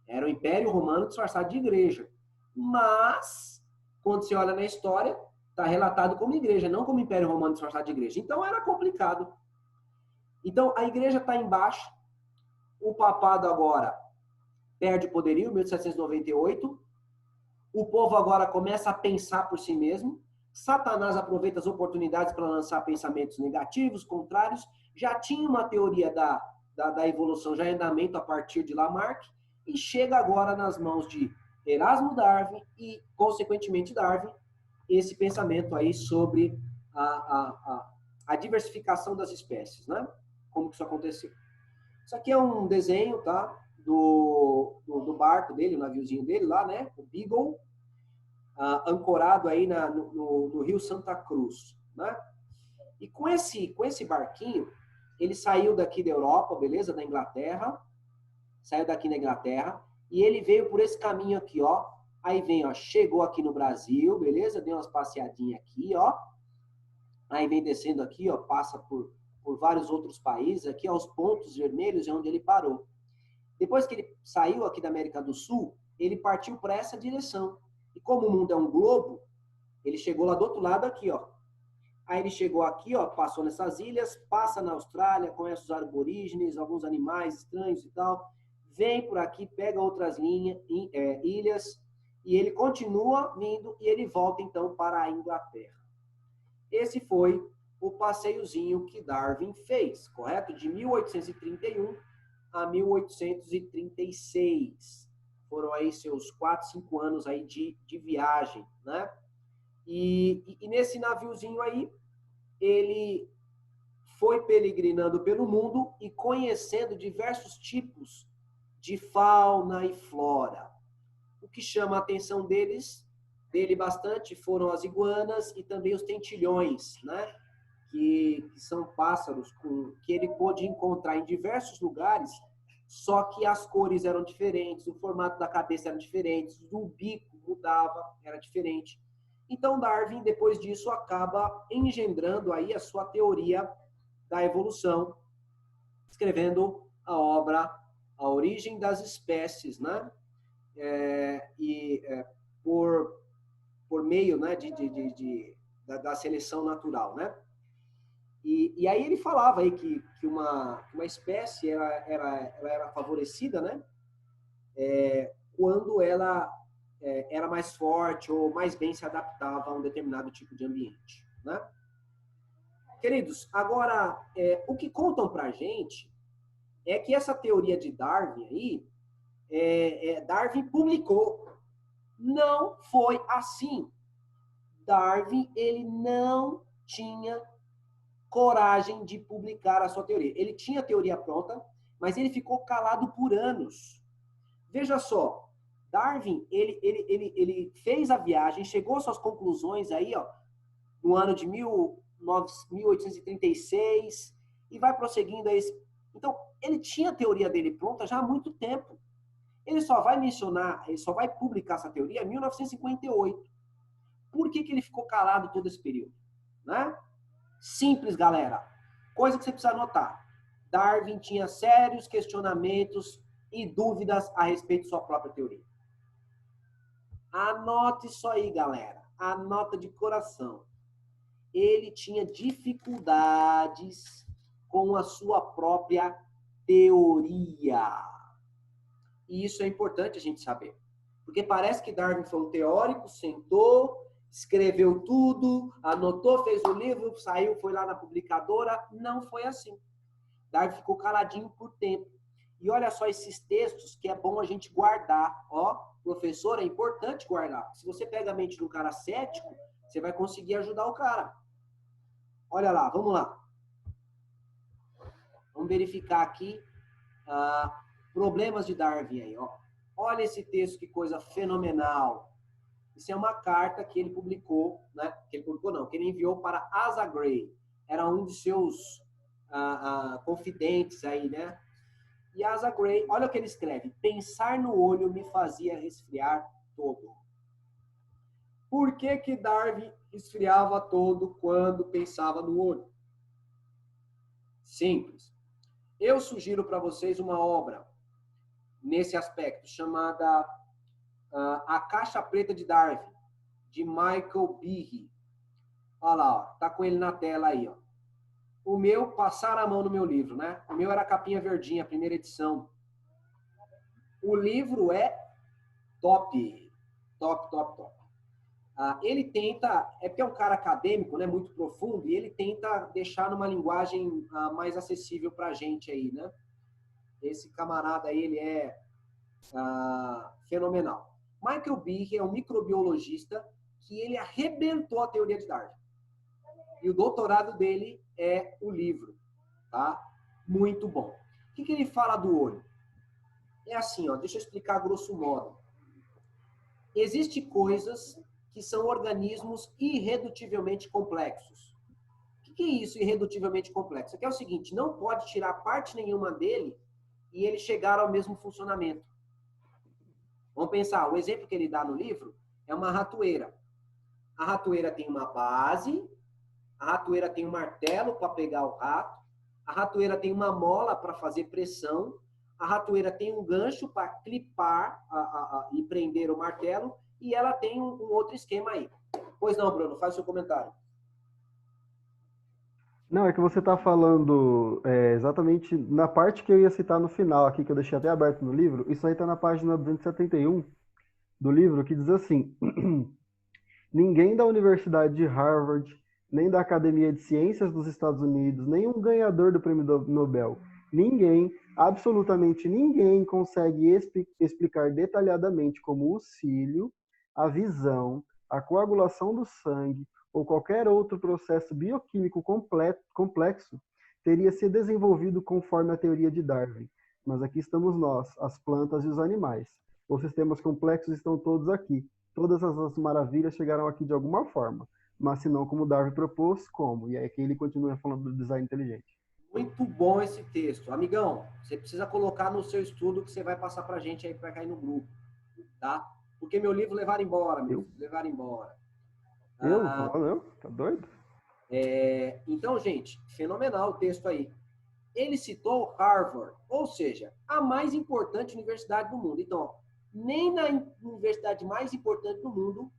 Era o Império Romano disfarçado de igreja. Mas, quando você olha na história, está relatado como igreja, não como Império Romano disfarçado de igreja. Então, era complicado. Então, a igreja está embaixo. O papado agora perde o poderio, 1798. O povo agora começa a pensar por si mesmo. Satanás aproveita as oportunidades para lançar pensamentos negativos, contrários. Já tinha uma teoria da evolução já em andamento a partir de Lamarck e chega agora nas mãos de Erasmo Darwin e, consequentemente, Darwin, esse pensamento aí sobre a diversificação das espécies, né? Como que isso aconteceu. Isso aqui é um desenho, tá? Do barco dele, o naviozinho dele lá, né? O Beagle. Ancorado aí no Rio Santa Cruz, né? E com esse barquinho, ele saiu daqui da Europa, beleza? Da Inglaterra, saiu daqui da Inglaterra, e ele veio por esse caminho aqui, ó. Aí vem, ó, chegou aqui no Brasil, beleza? Deu umas passeadinhas aqui, ó. Aí vem descendo aqui, ó, passa por vários outros países, aqui, ó, os pontos vermelhos é onde ele parou. Depois que ele saiu aqui da América do Sul, ele partiu para essa direção. E como o mundo é um globo, ele chegou lá do outro lado aqui, ó. Aí ele chegou aqui, ó, passou nessas ilhas, passa na Austrália, conhece os aborígenes, alguns animais estranhos e tal, vem por aqui, pega outras ilhas, e ele continua vindo e ele volta então para a Inglaterra. Esse foi o passeiozinho que Darwin fez, correto? De 1831 a 1836. Foram aí seus 4, 5 anos aí de viagem, né? E nesse naviozinho aí, ele foi peregrinando pelo mundo e conhecendo diversos tipos de fauna e flora. O que chama a atenção dele bastante foram as iguanas e também os tentilhões, né? Que são pássaros que ele pôde encontrar em diversos lugares, só que as cores eram diferentes, o formato da cabeça era diferente, o bico mudava, era diferente. Então Darwin, depois disso, acaba engendrando aí a sua teoria da evolução, escrevendo a obra A Origem das Espécies, né? Por meio, né, da seleção natural, né? E aí ele falava aí que uma espécie ela era favorecida, né? Quando ela era mais forte ou mais bem se adaptava a um determinado tipo de ambiente, né? Queridos, agora, o que contam pra gente é que essa teoria de Darwin aí, Darwin publicou. Não foi assim. Darwin, ele não tinha coragem de publicar a sua teoria. Ele tinha a teoria pronta, mas ele ficou calado por anos. Veja só, Darwin, ele fez a viagem, chegou às suas conclusões aí, ó, no ano de 1836, e vai prosseguindo aí. Então, ele tinha a teoria dele pronta já há muito tempo. Ele só vai publicar essa teoria em 1958. Por que ele ficou calado todo esse período? Né? Simples, galera. Coisa que você precisa anotar. Darwin tinha sérios questionamentos e dúvidas a respeito de sua própria teoria. Anote isso aí, galera. Anota de coração. Ele tinha dificuldades com a sua própria teoria. E isso é importante a gente saber. Porque parece que Darwin foi um teórico, sentou, escreveu tudo, anotou, fez o livro, saiu, foi lá na publicadora. Não foi assim. Darwin ficou caladinho por tempo. E olha só esses textos que é bom a gente guardar. Ó, professor, é importante guardar. Se você pega a mente do cara cético, você vai conseguir ajudar o cara. Olha lá, vamos lá. Vamos verificar aqui problemas de Darwin aí, ó. Olha esse texto, que coisa fenomenal. Isso é uma carta que ele publicou, né? Que ele enviou para Asa Gray. Era um de seus confidentes aí, né? E Asa Gray, olha o que ele escreve. Pensar no olho me fazia resfriar todo. Por que Darwin resfriava todo quando pensava no olho? Simples. Eu sugiro para vocês uma obra nesse aspecto, chamada A Caixa Preta de Darwin, de Michael Behe. Olha lá, ó, tá com ele na tela aí, ó. O meu, passaram a mão no meu livro, né? O meu era a capinha verdinha, a primeira edição. O livro é top. Top, top, top. Ele tenta, porque é um cara acadêmico, né, muito profundo, e ele tenta deixar numa linguagem mais acessível pra gente aí, né? Esse camarada aí, ele é fenomenal. Michael Behe é um microbiologista que ele arrebentou a teoria de Darwin. E o doutorado dele é o livro, tá? Muito bom. O que ele fala do olho? É assim, ó, deixa eu explicar grosso modo. Existem coisas que são organismos irredutivelmente complexos. O que é isso, irredutivelmente complexo? É o seguinte, não pode tirar parte nenhuma dele e ele chegar ao mesmo funcionamento. Vamos pensar, o exemplo que ele dá no livro é uma ratoeira. A ratoeira tem uma base, a ratoeira tem um martelo para pegar o rato, a ratoeira tem uma mola para fazer pressão, a ratoeira tem um gancho para clipar e prender o martelo, e ela tem um outro esquema aí. Pois não, Bruno, faz o seu comentário. Não, é que você está falando exatamente na parte que eu ia citar no final aqui, que eu deixei até aberto no livro. Isso aí está na página 271 do livro, que diz assim: ninguém da Universidade de Harvard, nem da Academia de Ciências dos Estados Unidos, nenhum ganhador do Prêmio Nobel Ninguém, absolutamente ninguém consegue explicar detalhadamente como o cílio, a visão, a coagulação do sangue ou qualquer outro processo bioquímico complexo teria se desenvolvido conforme a teoria de Darwin. Mas aqui estamos nós, as plantas e os animais. Os sistemas complexos estão todos aqui. Todas as maravilhas chegaram aqui de alguma forma. Mas se não como Darwin propôs, como? E aí que ele continua falando do design inteligente. Muito bom esse texto. Amigão, você precisa colocar no seu estudo que você vai passar pra gente aí, que vai cair no grupo, tá? Porque meu livro levaram embora, levaram embora. Não, tá doido? Então, gente, fenomenal o texto aí. Ele citou Harvard, ou seja, a mais importante universidade do mundo. Então, nem na universidade mais importante do mundo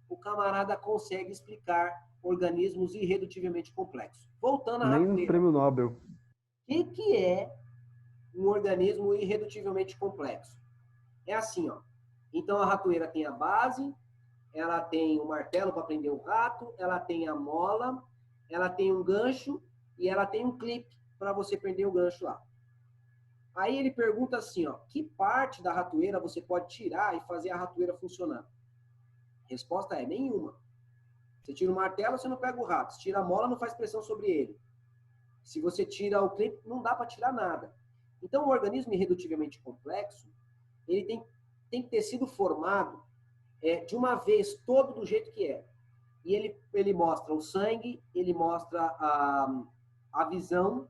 o camarada consegue explicar organismos irredutivelmente complexos. Voltando à Nem no ratoeira. prêmio Nobel. O que é um organismo irredutivelmente complexo? É assim, ó. Então, a ratoeira tem a base, ela tem o martelo para prender o rato, ela tem a mola, ela tem um gancho e ela tem um clipe para você prender o gancho lá. Aí ele pergunta assim, ó, que parte da ratoeira você pode tirar e fazer a ratoeira funcionar? Resposta é nenhuma. Você tira o martelo, você não pega o rato. Se tira a mola, não faz pressão sobre ele. Se você tira o clipe, não dá para tirar nada. Então, o organismo irredutivelmente complexo, ele tem que ter sido formado de uma vez, todo do jeito que é. E ele mostra o sangue, ele mostra a visão,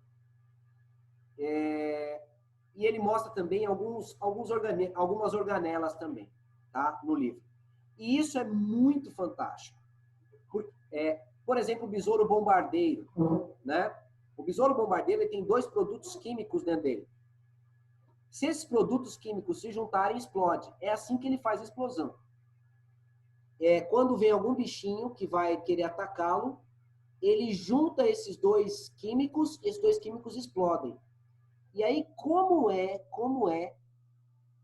e ele mostra também algumas organelas também, tá? No livro. E isso é muito fantástico. Por exemplo, o besouro bombardeiro, né? O besouro bombardeiro ele tem 2 produtos químicos dentro dele. Se esses produtos químicos se juntarem, explode. É assim que ele faz a explosão. Quando vem algum bichinho que vai querer atacá-lo, ele junta esses 2 químicos e esses 2 químicos explodem. E aí, como é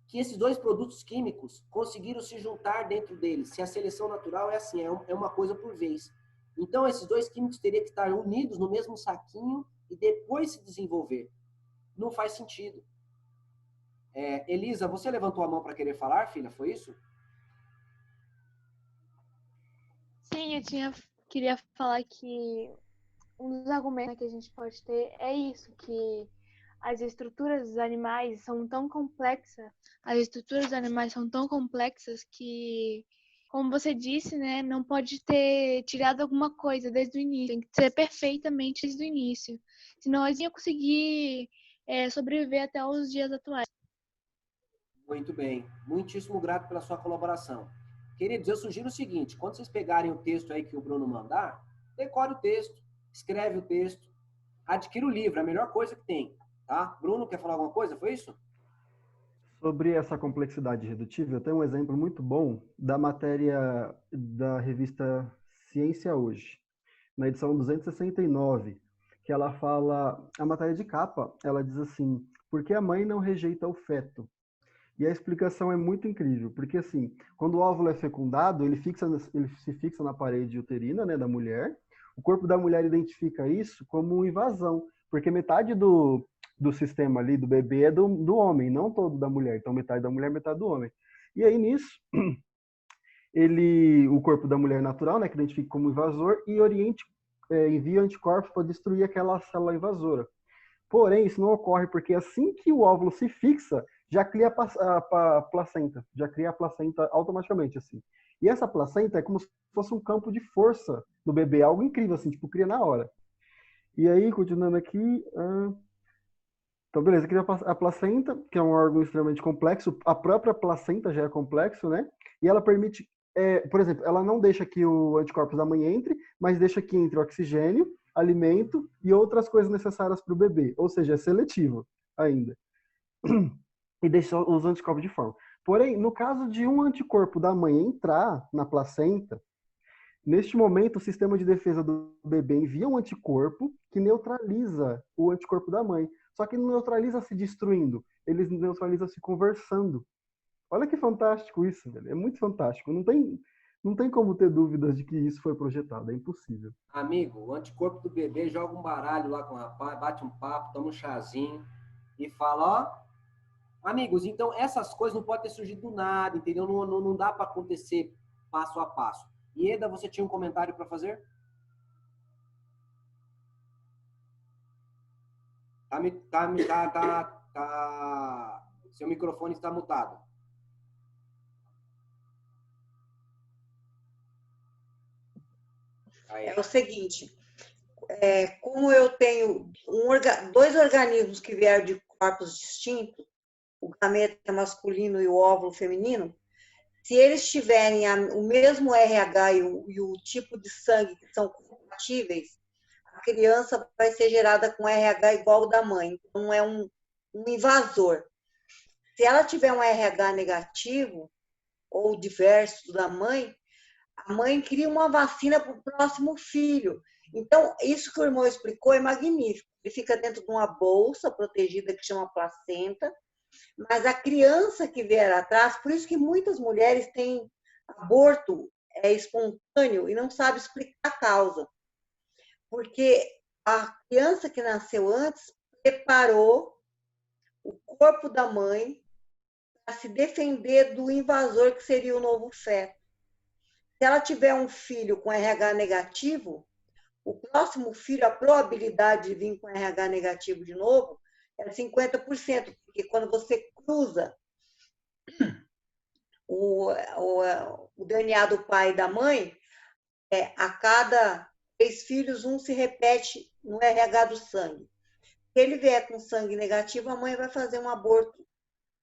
que esses 2 produtos químicos conseguiram se juntar dentro deles? Se a seleção natural é assim, é uma coisa por vez. Então, esses 2 químicos teriam que estar unidos no mesmo saquinho e depois se desenvolver. Não faz sentido. Elisa, você levantou a mão para querer falar, filha? Foi isso? Sim, queria falar que um dos argumentos que a gente pode ter é isso, que as estruturas dos animais são tão complexas, que, como você disse, né, não pode ter tirado alguma coisa desde o início, tem que ser perfeitamente desde o início, senão eles iam conseguir sobreviver até os dias atuais. Muito bem. Muitíssimo grato pela sua colaboração. Queridos, eu sugiro o seguinte, quando vocês pegarem o texto aí que o Bruno mandar, decore o texto, escreve o texto, adquira o livro, é a melhor coisa que tem, tá? Bruno, quer falar alguma coisa? Foi isso? Sobre essa complexidade irredutível, eu tenho um exemplo muito bom da matéria da revista Ciência Hoje, na edição 269, que ela fala, a matéria de capa, ela diz assim, por que a mãe não rejeita o feto? E a explicação é muito incrível, porque assim, quando o óvulo é fecundado, ele se fixa na parede uterina, né, da mulher. O corpo da mulher identifica isso como invasão, porque metade do sistema ali do bebê é do homem, não todo da mulher. Então metade da mulher, metade do homem. E aí nisso, o corpo da mulher natural, né, que identifica como invasor, e envia anticorpos para destruir aquela célula invasora. Porém, isso não ocorre porque assim que o óvulo se fixa, já cria a placenta, já cria a placenta automaticamente, assim. E essa placenta é como se fosse um campo de força do bebê, algo incrível, assim, tipo, cria na hora. E aí, continuando aqui... Então, beleza, cria a placenta, que é um órgão extremamente complexo, a própria placenta já é complexo, né? E ela permite, por exemplo, ela não deixa que o anticorpos da mãe entre, mas deixa que entre oxigênio, alimento e outras coisas necessárias para o bebê, ou seja, é seletivo ainda. E deixa os anticorpos de forma. Porém, no caso de um anticorpo da mãe entrar na placenta, neste momento o sistema de defesa do bebê envia um anticorpo que neutraliza o anticorpo da mãe. Só que não neutraliza se destruindo, ele neutraliza se conversando. Olha que fantástico isso, velho. É muito fantástico. Não tem como ter dúvidas de que isso foi projetado, é impossível. Amigo, o anticorpo do bebê joga um baralho lá com o rapaz, bate um papo, toma um chazinho, e fala, ó, amigos, então essas coisas não podem ter surgido do nada, entendeu? Não dá para acontecer passo a passo. Ieda, você tinha um comentário para fazer? Seu microfone está mutado. Aí. É o seguinte, como eu tenho dois organismos que vieram de corpos distintos, o gameta masculino e o óvulo feminino, se eles tiverem o mesmo RH e o tipo de sangue que são compatíveis, a criança vai ser gerada com RH igual ao da mãe. Então, não é um invasor. Se ela tiver um RH negativo ou diverso da mãe, a mãe cria uma vacina para o próximo filho. Então, isso que o irmão explicou é magnífico. Ele fica dentro de uma bolsa protegida que chama placenta, mas a criança que vier atrás, por isso que muitas mulheres têm aborto espontâneo e não sabem explicar a causa. Porque a criança que nasceu antes preparou o corpo da mãe para se defender do invasor que seria o novo feto. Se ela tiver um filho com RH negativo, o próximo filho, a probabilidade de vir com RH negativo de novo é 50%, porque quando você cruza o DNA do pai e da mãe, a cada 3 filhos, um se repete no RH do sangue. Se ele vier com sangue negativo, a mãe vai fazer um aborto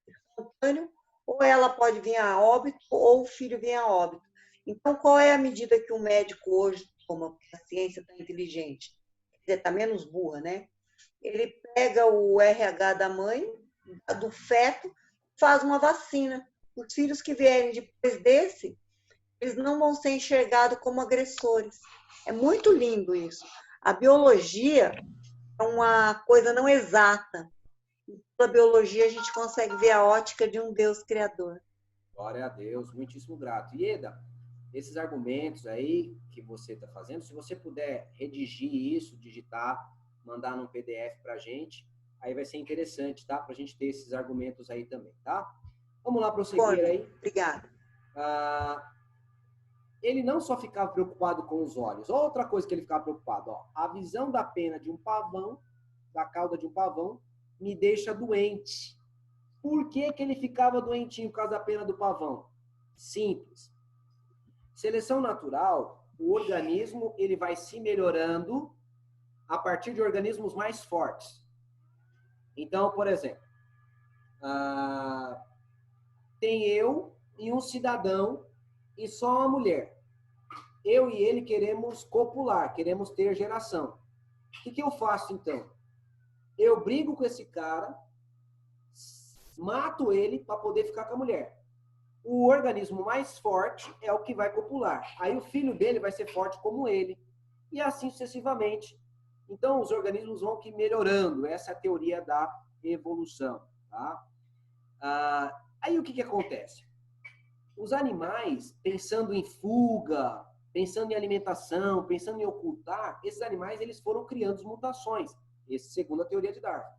espontâneo, ou ela pode vir a óbito, ou o filho vem a óbito. Então, qual é a medida que o médico hoje toma? Porque a ciência está inteligente, está menos burra, né? Ele pega o RH da mãe, do feto, faz uma vacina. Os filhos que vierem depois desse, eles não vão ser enxergados como agressores. É muito lindo isso. A biologia é uma coisa não exata. Pela biologia, a gente consegue ver a ótica de um Deus criador. Glória a Deus, muitíssimo grato. Ieda, esses argumentos aí que você está fazendo, se você puder redigir isso, digitar, mandar num PDF para a gente, aí vai ser interessante, tá? Para a gente ter esses argumentos aí também, tá? Vamos lá prosseguir aí. Obrigada. Ele não só ficava preocupado com os olhos. Outra coisa que ele ficava preocupado, ó, a visão da pena de um pavão, da cauda de um pavão, me deixa doente. Por que que ele ficava doentinho por causa da pena do pavão? Simples. Seleção natural, o organismo ele vai se melhorando a partir de organismos mais fortes. Então, por exemplo, tem eu e um cidadão e só uma mulher. Eu e ele queremos copular, queremos ter geração. O que eu faço, então? Eu brigo com esse cara, mato ele para poder ficar com a mulher. O organismo mais forte é o que vai copular. Aí o filho dele vai ser forte como ele. E assim sucessivamente. Então, os organismos vão que melhorando. Essa é a teoria da evolução. Tá? Aí o que acontece? Os animais, pensando em fuga, pensando em alimentação, pensando em ocultar, esses animais eles foram criando mutações. Esse segundo a teoria de Darwin.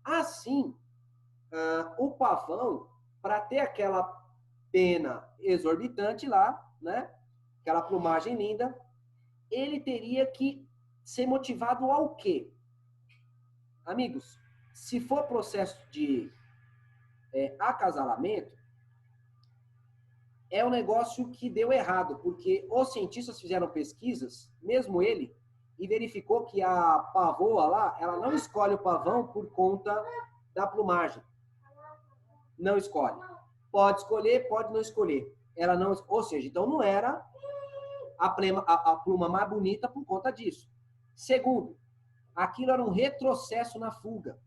Assim, o pavão, para ter aquela pena exorbitante lá, né? Aquela plumagem linda, ele teria que ser motivado ao quê? Amigos, se for processo de acasalamento, é um negócio que deu errado, porque os cientistas fizeram pesquisas, mesmo ele, e verificou que a pavoa lá, ela não escolhe o pavão por conta da plumagem. Não escolhe. Pode escolher, pode não escolher. Ela não, ou seja, então não era a pluma mais bonita por conta disso. Segundo, aquilo era um retrocesso na fuga.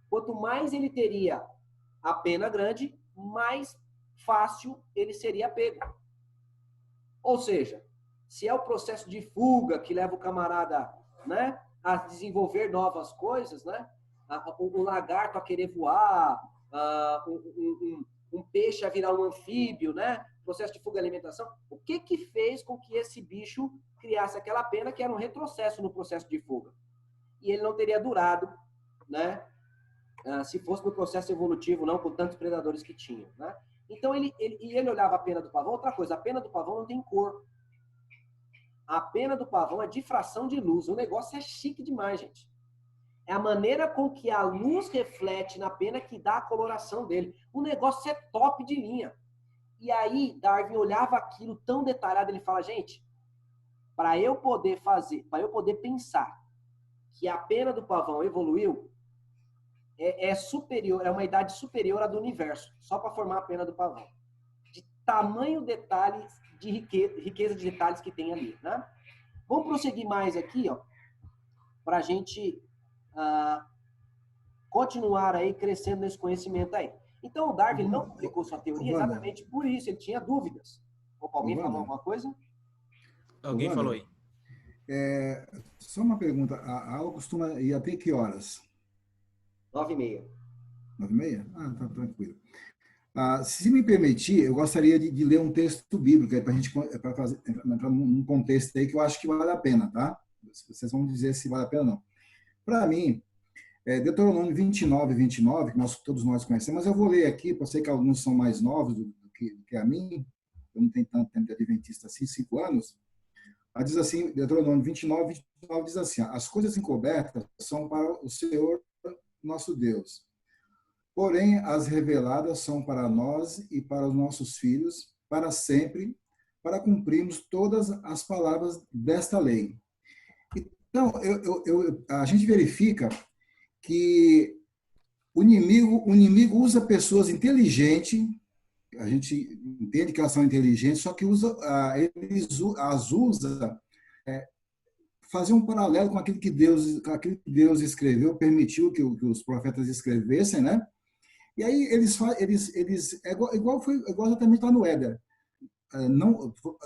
Quanto mais ele teria a pena grande, mais fácil ele seria pego. Ou seja, se é o processo de fuga que leva o camarada, né, a desenvolver novas coisas, né, o lagarto a querer voar, um peixe a virar um anfíbio, né, processo de fuga e alimentação, o que fez com que esse bicho criasse aquela pena que era um retrocesso no processo de fuga? E ele não teria durado, né, se fosse no processo evolutivo, não com tantos predadores que tinham, né? Então, ele olhava a pena do pavão. Outra coisa, a pena do pavão não tem cor. A pena do pavão é difração de luz. O negócio é chique demais, gente. É a maneira com que a luz reflete na pena que dá a coloração dele. O negócio é top de linha. E aí, Darwin olhava aquilo tão detalhado, ele fala, gente, para eu poder pensar que a pena do pavão evoluiu, é superior, é uma idade superior à do universo, só para formar a pena do pavão. De tamanho detalhe, de riqueza de detalhes que tem ali, né? Vamos prosseguir mais aqui, ó, para a gente continuar aí crescendo nesse conhecimento aí. Então, o Darwin não publicou sua teoria exatamente por isso, ele tinha dúvidas. Opa, alguém falou alguma coisa? Alguém falou aí. Só uma pergunta, a aula costuma ir até que horas? 9h30. 9h30? Ah, tá tranquilo. Se me permitir, eu gostaria de ler um texto bíblico para a gente entrar num contexto aí que eu acho que vale a pena, tá? Vocês vão dizer se vale a pena ou não. Para mim, Deuteronômio 29, que todos nós conhecemos, mas eu vou ler aqui, porque eu sei que alguns são mais novos do que a mim, eu não tenho tanto tempo de adventista assim, 5 anos, mas diz assim, Deuteronômio 29 diz assim, as coisas encobertas são para o Senhor nosso Deus, porém as reveladas são para nós e para os nossos filhos, para sempre, para cumprirmos todas as palavras desta lei. Então, a gente verifica que o inimigo usa pessoas inteligentes, a gente entende que elas são inteligentes, só que as usa fazer um paralelo com aquilo que Deus escreveu, permitiu que os profetas escrevessem, né? E aí igual exatamente está no Éden.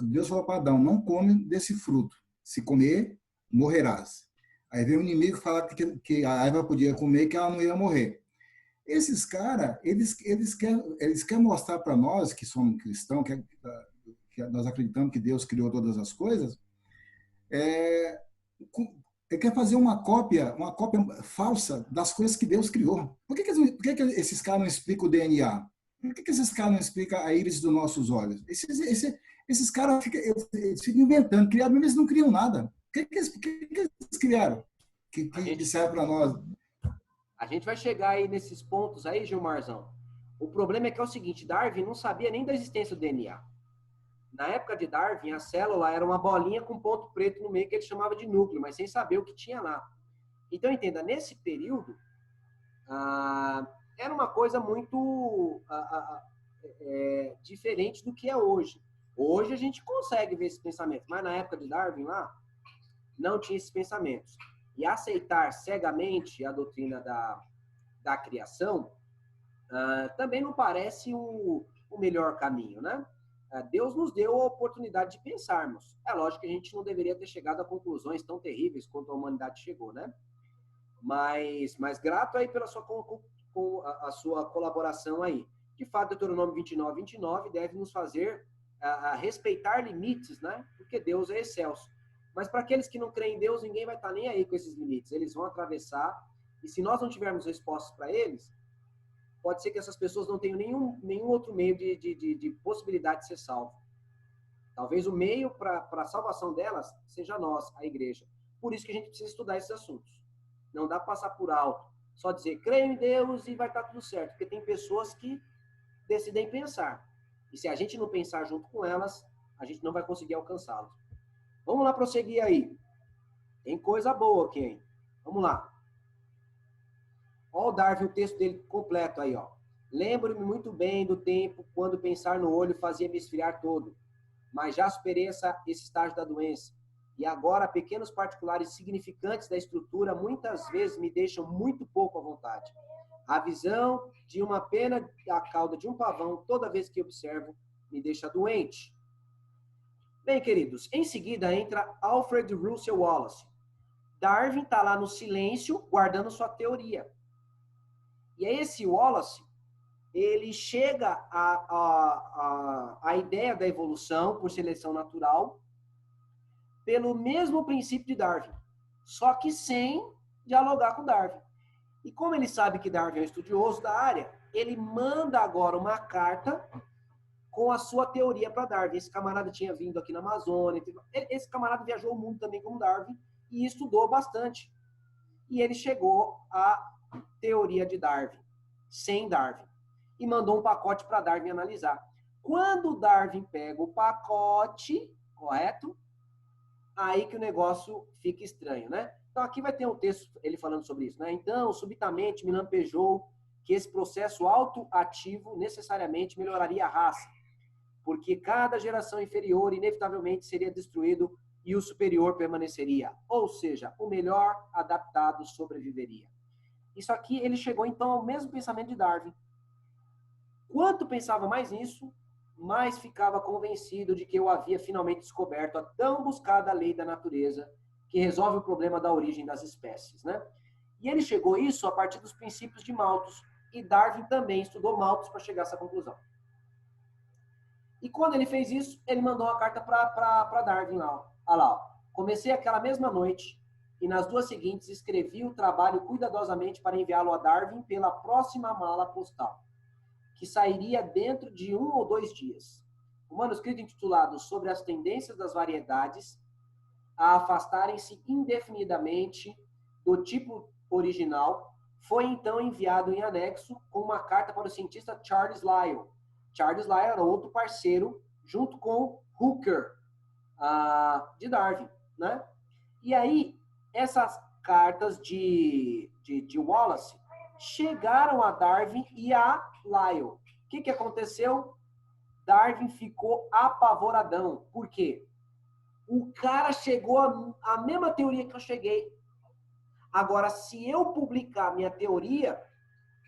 Deus falou para Adão, não come desse fruto. Se comer, morrerás. Aí vem o inimigo falar que a Eva podia comer, que ela não ia morrer. Esses caras, eles querem mostrar para nós, que somos cristãos, que nós acreditamos que Deus criou todas as coisas, ele quer fazer uma cópia falsa das coisas que Deus criou. Por que esses caras não explicam o DNA? Por que esses caras não explicam a íris dos nossos olhos? Esses caras ficam inventando, criaram, mas eles não criam nada. O que eles criaram? Que disseram para nós? A gente vai chegar aí nesses pontos aí, Gilmarzão. O problema é que é o seguinte, Darwin não sabia nem da existência do DNA. Na época de Darwin, a célula era uma bolinha com ponto preto no meio que ele chamava de núcleo, mas sem saber o que tinha lá. Então, entenda, nesse período, era uma coisa muito diferente do que é hoje. Hoje a gente consegue ver esses pensamentos, mas na época de Darwin lá, não tinha esses pensamentos. E aceitar cegamente a doutrina da criação também não parece o melhor caminho, né? Deus nos deu a oportunidade de pensarmos. É lógico que a gente não deveria ter chegado a conclusões tão terríveis quanto a humanidade chegou, né? Mas grato aí pela a sua colaboração aí. De fato, Deuteronômio 29 deve nos fazer respeitar limites, né? Porque Deus é excelso. Mas para aqueles que não creem em Deus, ninguém vai estar nem aí com esses limites. Eles vão atravessar, e se nós não tivermos respostas para eles, pode ser que essas pessoas não tenham nenhum outro meio de possibilidade de ser salvo. Talvez o meio para a salvação delas seja nós, a igreja. Por isso que a gente precisa estudar esses assuntos. Não dá para passar por alto. Só dizer, creio em Deus e vai estar tudo certo. Porque tem pessoas que decidem pensar. E se a gente não pensar junto com elas, a gente não vai conseguir alcançá-las. Vamos lá prosseguir aí. Tem coisa boa aqui, hein? Vamos lá. Olha o Darwin, o texto dele completo aí, ó. Lembro-me muito bem do tempo quando pensar no olho fazia me esfriar todo. Mas já superei esse estágio da doença. E agora, pequenos particulares significantes da estrutura muitas vezes me deixam muito pouco à vontade. A visão de uma pena da cauda de um pavão, toda vez que observo, me deixa doente. Bem, queridos, em seguida entra Alfred Russel Wallace. Darwin está lá no silêncio, guardando sua teoria. E aí esse Wallace, ele chega à ideia da evolução por seleção natural pelo mesmo princípio de Darwin, só que sem dialogar com Darwin. E como ele sabe que Darwin é um estudioso da área, ele manda agora uma carta com a sua teoria para Darwin. Esse camarada tinha vindo aqui na Amazônia. Esse camarada viajou o mundo também como Darwin e estudou bastante. E ele chegou à teoria de Darwin, sem Darwin, e mandou um pacote para Darwin analisar. Quando Darwin pega o pacote, correto? Aí que o negócio fica estranho, né? Então, aqui vai ter um texto, ele falando sobre isso, né? Então, subitamente me lampejou que esse processo autoativo necessariamente melhoraria a raça, porque cada geração inferior inevitavelmente seria destruído e o superior permaneceria. Ou seja, o melhor adaptado sobreviveria. Isso aqui, ele chegou, então, ao mesmo pensamento de Darwin. Quanto pensava mais nisso, mais ficava convencido de que eu havia finalmente descoberto a tão buscada lei da natureza, que resolve o problema da origem das espécies, né? E ele chegou a isso a partir dos princípios de Malthus, e Darwin também estudou Malthus para chegar a essa conclusão. E quando ele fez isso, ele mandou uma carta para Darwin lá. Olha lá, ó. Comecei aquela mesma noite, e nas duas seguintes escrevi o trabalho cuidadosamente para enviá-lo a Darwin pela próxima mala postal, que sairia dentro de 1 ou 2 dias. O manuscrito intitulado Sobre as tendências das variedades a afastarem-se indefinidamente do tipo original, foi então enviado em anexo com uma carta para o cientista Charles Lyell. Charles Lyell era outro parceiro, junto com Hooker, de Darwin, né? E aí, essas cartas de Wallace chegaram a Darwin e a Lyell. O que aconteceu? Darwin ficou apavoradão. Por quê? O cara chegou à mesma teoria que eu cheguei. Agora, se eu publicar minha teoria,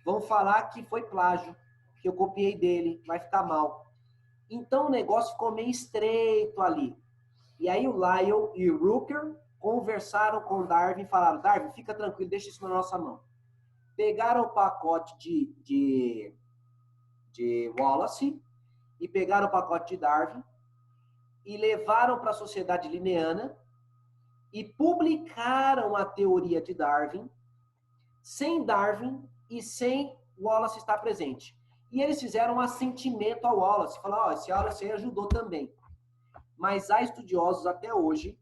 vão falar que foi plágio, que eu copiei dele, vai ficar mal. Então, o negócio ficou meio estreito ali. E aí, o Lyell e o Rooker conversaram com o Darwin e falaram, Darwin, fica tranquilo, deixa isso na nossa mão. Pegaram o pacote de Wallace e pegaram o pacote de Darwin e levaram para a Sociedade Linneana e publicaram a teoria de Darwin sem Darwin e sem Wallace estar presente. E eles fizeram um assentimento ao Wallace, falaram, esse Wallace aí ajudou também. Mas há estudiosos até hoje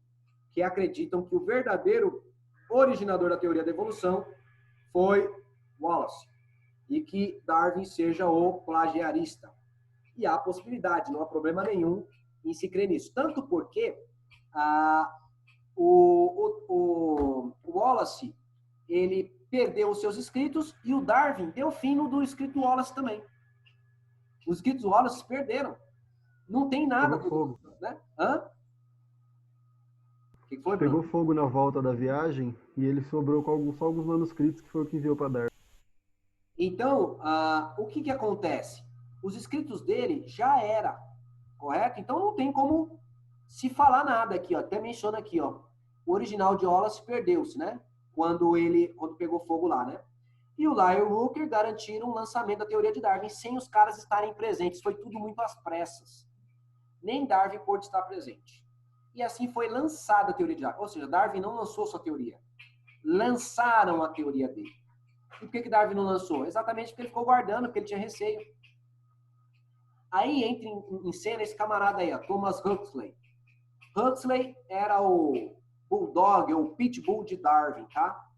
que acreditam que o verdadeiro originador da teoria da evolução foi Wallace e que Darwin seja o plagiarista. E há possibilidade, não há problema nenhum em se crer nisso. Tanto porque o Wallace, ele perdeu os seus escritos e o Darwin deu fim no do escrito Wallace também. Os escritos do Wallace se perderam. Não tem nada. Pegou fogo. Né? Hã? O que foi, Pegou Bruno? fogo na volta da viagem e ele sobrou com só alguns manuscritos que foi o que enviou para Darwin. Então, o que acontece? Os escritos dele já era, correto? Então não tem como se falar nada aqui, ó. Até menciona aqui, ó. O original de Wallace perdeu-se, né? Quando pegou fogo lá, né? E o Lyell e o Rooker garantiram o lançamento da teoria de Darwin sem os caras estarem presentes. Foi tudo muito às pressas. Nem Darwin pôde estar presente. E assim foi lançada a teoria de Darwin. Ou seja, Darwin não lançou sua teoria. Lançaram a teoria dele. E por que Darwin não lançou? Exatamente porque ele ficou guardando, porque ele tinha receio. Aí entra em cena esse camarada aí, ó, Thomas Huxley. Huxley era o bulldog, ou pitbull de Darwin, tá?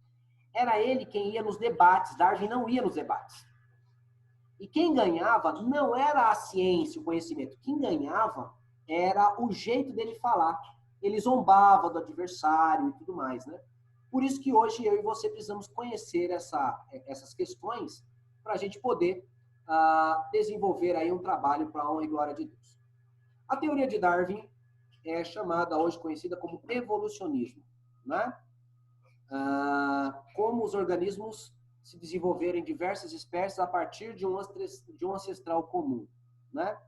Era ele quem ia nos debates. Darwin não ia nos debates. E quem ganhava não era a ciência, o conhecimento. Quem ganhava era o jeito dele falar. Ele zombava do adversário e tudo mais, né? Por isso que hoje eu e você precisamos conhecer essas questões para a gente poder desenvolver aí um trabalho para a honra e glória de Deus. A teoria de Darwin é chamada hoje conhecida como evolucionismo, né? Como os organismos se desenvolveram em diversas espécies a partir de um ancestral comum, né?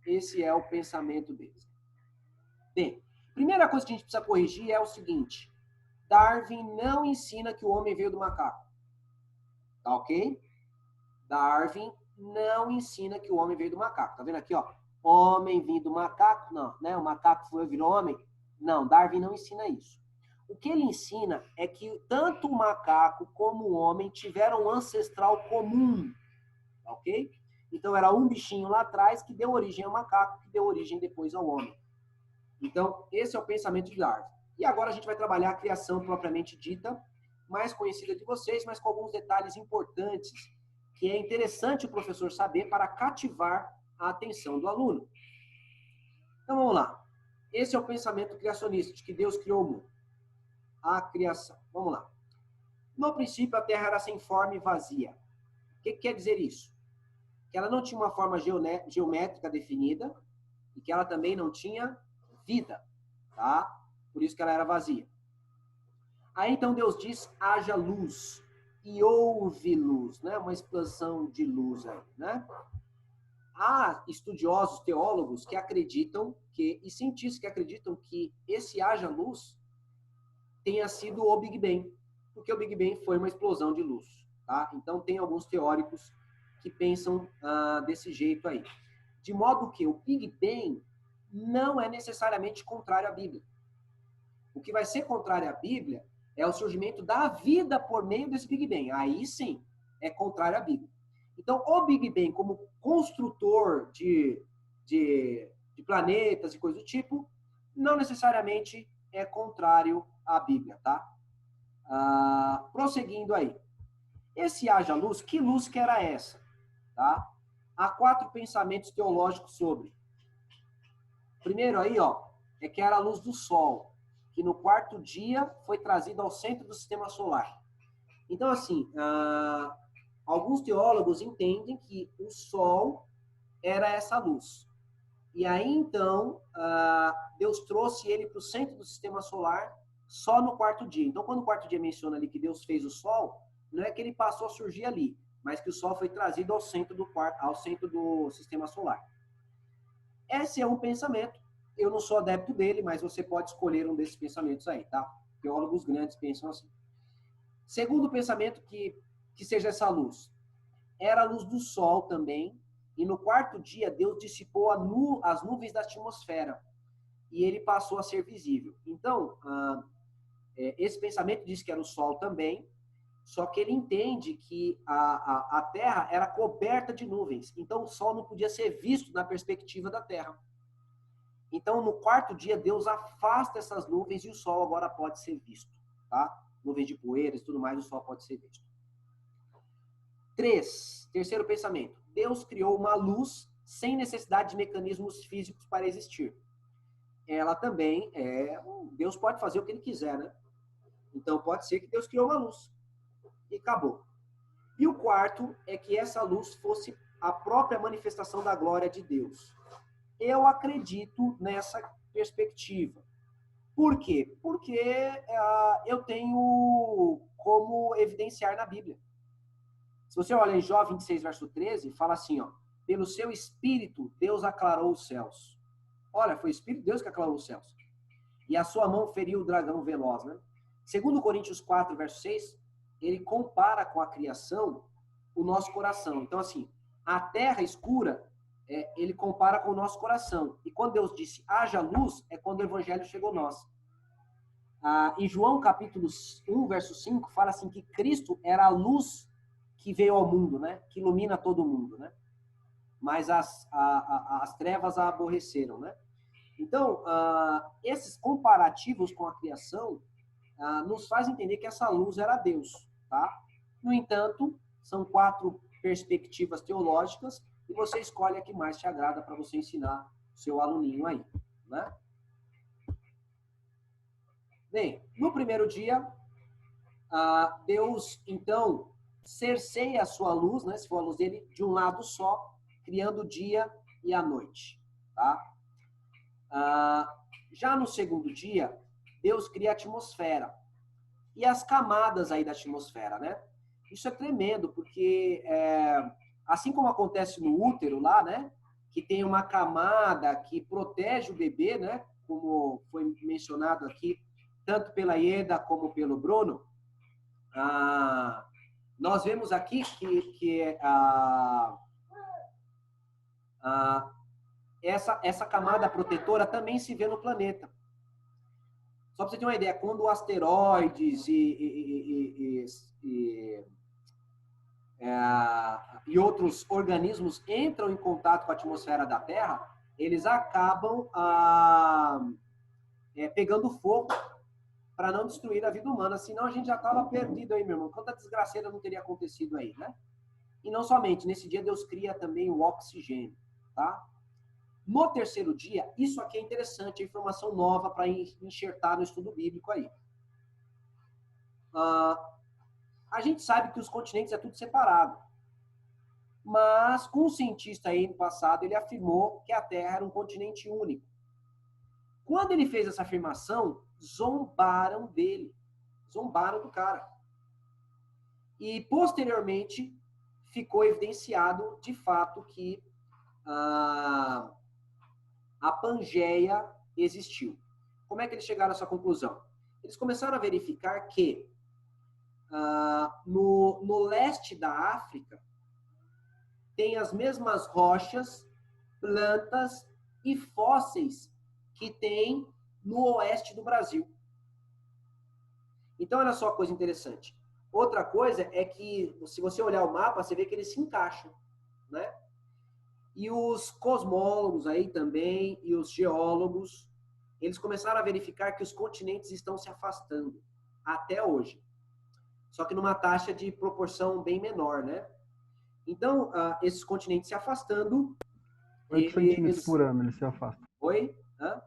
Esse é o pensamento deles. Bem, primeira coisa que a gente precisa corrigir é o seguinte: Darwin não ensina que o homem veio do macaco. Tá ok? Darwin não ensina que o homem veio do macaco. Tá vendo aqui, ó? Homem vindo do macaco? Não, né? O macaco virou homem? Não, Darwin não ensina isso. O que ele ensina é que tanto o macaco como o homem tiveram um ancestral comum, ok? Então, era um bichinho lá atrás que deu origem ao macaco, que deu origem depois ao homem. Então, esse é o pensamento de Darwin. E agora a gente vai trabalhar a criação propriamente dita, mais conhecida de vocês, mas com alguns detalhes importantes, que é interessante o professor saber para cativar a atenção do aluno. Então, vamos lá. Esse é o pensamento criacionista, de que Deus criou o mundo. A criação. Vamos lá. No princípio, a Terra era sem forma e vazia. O que quer dizer isso? Que ela não tinha uma forma geométrica definida e que ela também não tinha vida, tá? Por isso que ela era vazia. Aí, então, Deus diz, haja luz. E houve luz, né? Uma expansão de luz aí, né? Há estudiosos, teólogos que acreditam e cientistas que acreditam que esse haja luz tenha sido o Big Bang, porque o Big Bang foi uma explosão de luz, tá? Então, tem alguns teóricos que pensam desse jeito aí. De modo que o Big Bang não é necessariamente contrário à Bíblia. O que vai ser contrário à Bíblia é o surgimento da vida por meio desse Big Bang. Aí sim, é contrário à Bíblia. Então, o Big Bang, como construtor de planetas e coisas do tipo, não necessariamente é contrário à Bíblia, tá? Prosseguindo aí. Esse haja luz, que luz que era essa? Tá? Há 4 pensamentos teológicos sobre. Primeiro aí, ó, é que era a luz do Sol, que no 4º dia foi trazida ao centro do sistema solar. Então, assim, alguns teólogos entendem que o Sol era essa luz. E aí, então, Deus trouxe ele para o centro do sistema solar só no 4º dia. Então, quando o 4º dia menciona ali que Deus fez o Sol, não é que ele passou a surgir ali, mas que o Sol foi trazido ao centro do sistema solar. Esse é um pensamento. Eu não sou adepto dele, mas você pode escolher um desses pensamentos aí, tá? Teólogos grandes pensam assim. Segundo pensamento, que seja essa luz. Era a luz do Sol também, e no 4º dia Deus dissipou as nuvens da atmosfera, e ele passou a ser visível. Então, esse pensamento diz que era o Sol também, só que ele entende que a Terra era coberta de nuvens, então o Sol não podia ser visto na perspectiva da Terra. Então, no 4º dia, Deus afasta essas nuvens e o Sol agora pode ser visto, tá? Nuvens de poeiras e tudo mais, o Sol pode ser visto. 3. Terceiro pensamento. Deus criou uma luz sem necessidade de mecanismos físicos para existir. Ela também Deus pode fazer o que ele quiser, né? Então, pode ser que Deus criou uma luz. E acabou. E o 4º é que essa luz fosse a própria manifestação da glória de Deus. Eu acredito nessa perspectiva. Por quê? Porque eu tenho como evidenciar na Bíblia. Se você olha em Jó 26, verso 13, fala assim, ó, pelo seu Espírito, Deus aclarou os céus. Olha, foi o Espírito de Deus que aclarou os céus. E a sua mão feriu o dragão veloz, né? Segundo Coríntios 4, verso 6, ele compara com a criação o nosso coração. Então, assim, a terra escura, ele compara com o nosso coração. E quando Deus disse, haja luz, é quando o evangelho chegou a nós. Em João, capítulo 1, verso 5, fala assim que Cristo era a luz que veio ao mundo, né? Que ilumina todo mundo, né? Mas as trevas a aborreceram, né? Então, esses comparativos com a criação nos faz entender que essa luz era Deus, tá? No entanto, são 4 perspectivas teológicas e você escolhe a que mais te agrada para você ensinar o seu aluninho aí, né? Bem, no primeiro dia, Deus, então, cerceia a sua luz, né? Se for a luz dele, de um lado só, criando o dia e a noite, tá? Já no segundo dia, Deus cria a atmosfera e as camadas aí da atmosfera, né? Isso é tremendo, porque assim como acontece no útero lá, né? Que tem uma camada que protege o bebê, né? Como foi mencionado aqui, tanto pela Ieda como pelo Bruno. Nós vemos aqui que essa camada protetora também se vê no planeta. Só para você ter uma ideia, quando asteroides e outros organismos entram em contato com a atmosfera da Terra, eles acabam pegando fogo para não destruir a vida humana, senão a gente já estava perdido aí, meu irmão. Quanta desgraceira não teria acontecido aí, né? E não somente, nesse dia Deus cria também o oxigênio, tá? No terceiro dia, isso aqui é interessante, é informação nova para enxertar no estudo bíblico aí. A gente sabe que os continentes é tudo separado. Mas um cientista aí no passado, ele afirmou que a Terra era um continente único. Quando ele fez essa afirmação, zombaram dele. Zombaram do cara. E, posteriormente, ficou evidenciado, de fato, que a Pangeia existiu. Como é que eles chegaram a essa conclusão? Eles começaram a verificar que no leste da África tem as mesmas rochas, plantas e fósseis que tem no oeste do Brasil. Então, olha só a coisa interessante. Outra coisa é que, se você olhar o mapa, você vê que eles se encaixam, né? E os cosmólogos aí também, e os geólogos, eles começaram a verificar que os continentes estão se afastando, até hoje. Só que numa taxa de proporção bem menor, né? Então, esses continentes se afastando... 8 centímetros por ano eles se afastam. Oi? Hã?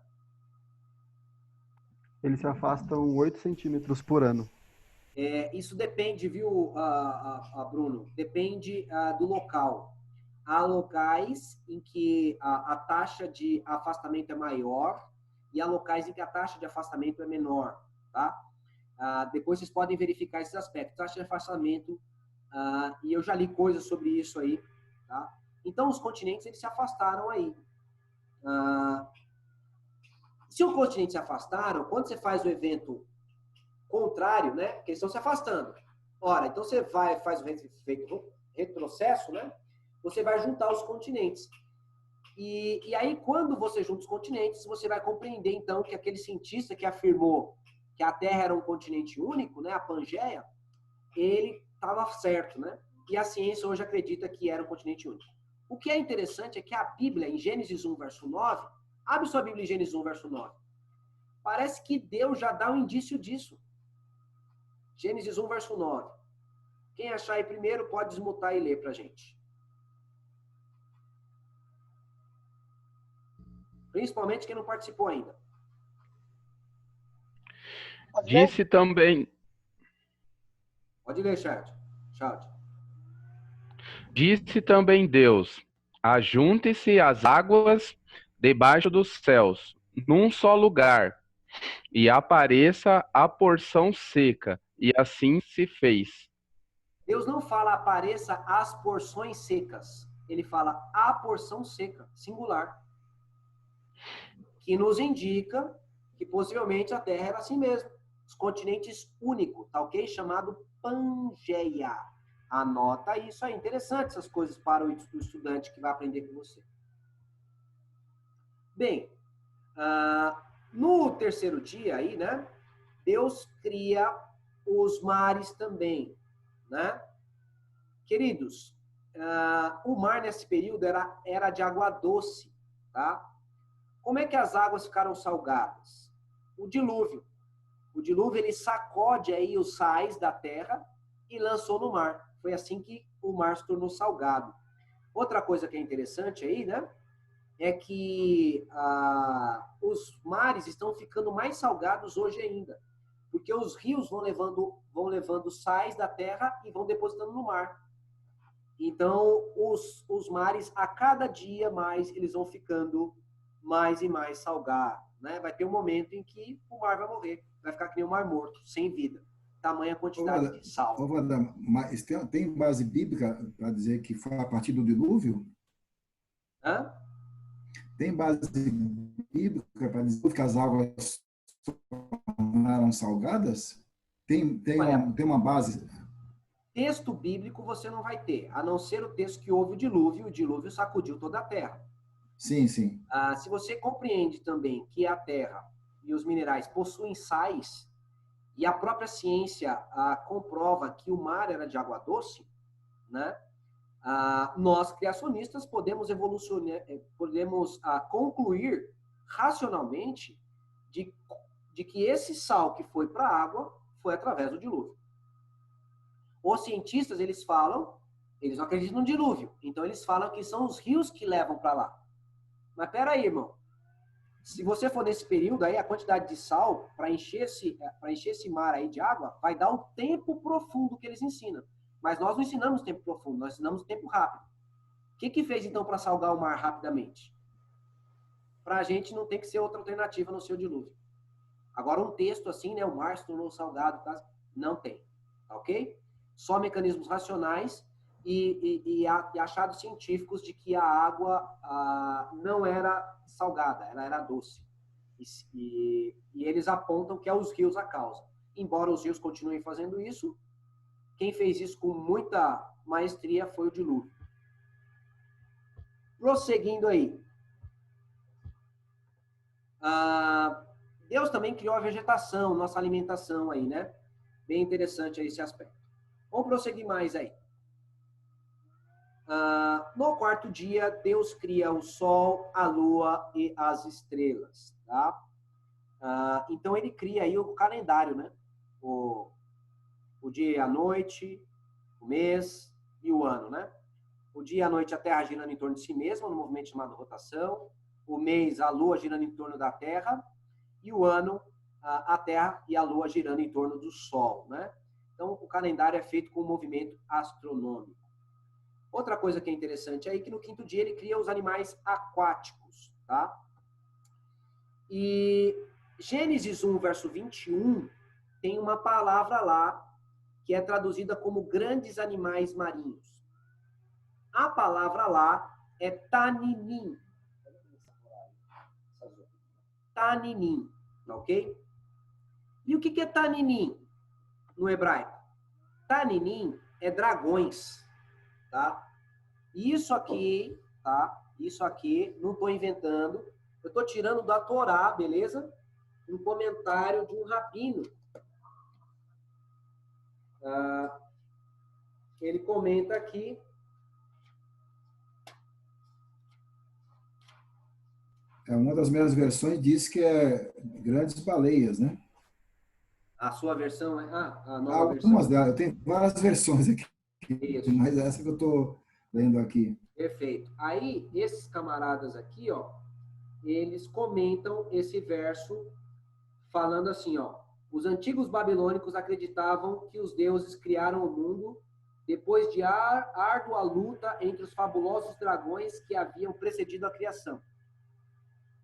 Eles se afastam 8 centímetros por ano. Isso depende, viu, Bruno? Depende do local. Há locais em que a taxa de afastamento é maior e há locais em que a taxa de afastamento é menor, tá? Depois vocês podem verificar esses aspectos. Taxa de afastamento, e eu já li coisas sobre isso aí, tá? Então, os continentes, eles se afastaram aí. Se os continentes se afastaram, quando você faz o evento contrário, né? Porque eles estão se afastando. Ora, então você faz o retrocesso, né? Você vai juntar os continentes. E aí, quando você junta os continentes, você vai compreender, então, que aquele cientista que afirmou que a Terra era um continente único, né? A Pangeia, ele estava certo, né? E a ciência hoje acredita que era um continente único. O que é interessante é que a Bíblia, em Gênesis 1, verso 9, abre sua Bíblia em Gênesis 1, verso 9. Parece que Deus já dá um indício disso. Gênesis 1, verso 9. Quem achar aí primeiro pode desmutar e ler pra gente. Principalmente quem não participou ainda. Disse também... Pode ler, Chad. Disse também Deus, ajunte-se as águas debaixo dos céus, num só lugar, e apareça a porção seca. E assim se fez. Deus não fala apareça as porções secas. Ele fala a porção seca, singular. Que nos indica que possivelmente a Terra era assim mesmo. Os continentes únicos, tá ok? Chamado Pangeia. Anota isso aí. Interessante essas coisas para o estudante que vai aprender com você. Bem, no terceiro dia aí, né? Deus cria os mares também, né? Queridos, o mar nesse período era de água doce, tá? Como é que as águas ficaram salgadas? O dilúvio. O dilúvio, ele sacode aí os sais da terra e lançou no mar. Foi assim que o mar se tornou salgado. Outra coisa que é interessante aí, né? É que os mares estão ficando mais salgados hoje ainda. Porque os rios vão levando sais da terra e vão depositando no mar. Então, os mares, a cada dia mais, eles vão ficando mais e mais salgados, né? Vai ter um momento em que o mar vai morrer. Vai ficar que nem um mar morto, sem vida. Tamanha quantidade de sal. Mas tem base bíblica para dizer que foi a partir do dilúvio? Hã? Tem base bíblica para dizer que as águas tornaram salgadas? Tem uma base? Texto bíblico você não vai ter, a não ser o texto que houve o dilúvio sacudiu toda a terra. Sim, sim. Se você compreende também que a terra e os minerais possuem sais, e a própria ciência comprova que o mar era de água doce, né? Nós, criacionistas, podemos evolucionar, podemos concluir racionalmente de que esse sal que foi para a água foi através do dilúvio. Os cientistas, eles não acreditam no dilúvio, então eles falam que são os rios que levam para lá. Mas peraí, irmão, se você for nesse período aí, a quantidade de sal para encher esse mar aí de água vai dar o tempo profundo que eles ensinam. Mas nós não ensinamos tempo profundo, nós ensinamos tempo rápido. O que fez então para salgar o mar rapidamente? Para a gente não tem que ser outra alternativa no seu dilúvio. Agora um texto assim, né, o mar se tornou salgado, tá? Não tem, tá ok? Só mecanismos racionais e achados científicos de que a água não era salgada, ela era doce. E eles apontam que é os rios a causa. Embora os rios continuem fazendo isso, quem fez isso com muita maestria foi o dilúvio. Prosseguindo aí. Deus também criou a vegetação, nossa alimentação aí, né? Bem interessante aí esse aspecto. Vamos prosseguir mais aí. No quarto dia, Deus cria o sol, a lua e as estrelas, tá? Então, ele cria aí o calendário, né? O dia e a noite, o mês e o ano, né? O dia e a noite, a Terra girando em torno de si mesma, no movimento chamado rotação. O mês, a Lua girando em torno da Terra. E o ano, a Terra e a Lua girando em torno do Sol, né? Então, o calendário é feito com um movimento astronômico. Outra coisa que é interessante aí, que no quinto dia ele cria os animais aquáticos, tá? E Gênesis 1, verso 21, tem uma palavra lá que é traduzida como grandes animais marinhos. A palavra lá é taninim. Taninim, ok? E o que é taninim no hebraico? Taninim é dragões, tá? Isso aqui, tá? Isso aqui, não estou inventando. Eu estou tirando da Torá, beleza? Um comentário de um rabino. Ele comenta aqui. Uma das minhas versões diz que é grandes baleias, né? A sua versão é a nova algumas versão? delas. Eu tenho várias versões aqui, Isso. mas essa que eu estou lendo aqui. Perfeito. Aí, esses camaradas aqui, ó, eles comentam esse verso falando assim, ó: os antigos babilônicos acreditavam que os deuses criaram o mundo depois de árdua luta entre os fabulosos dragões que haviam precedido a criação.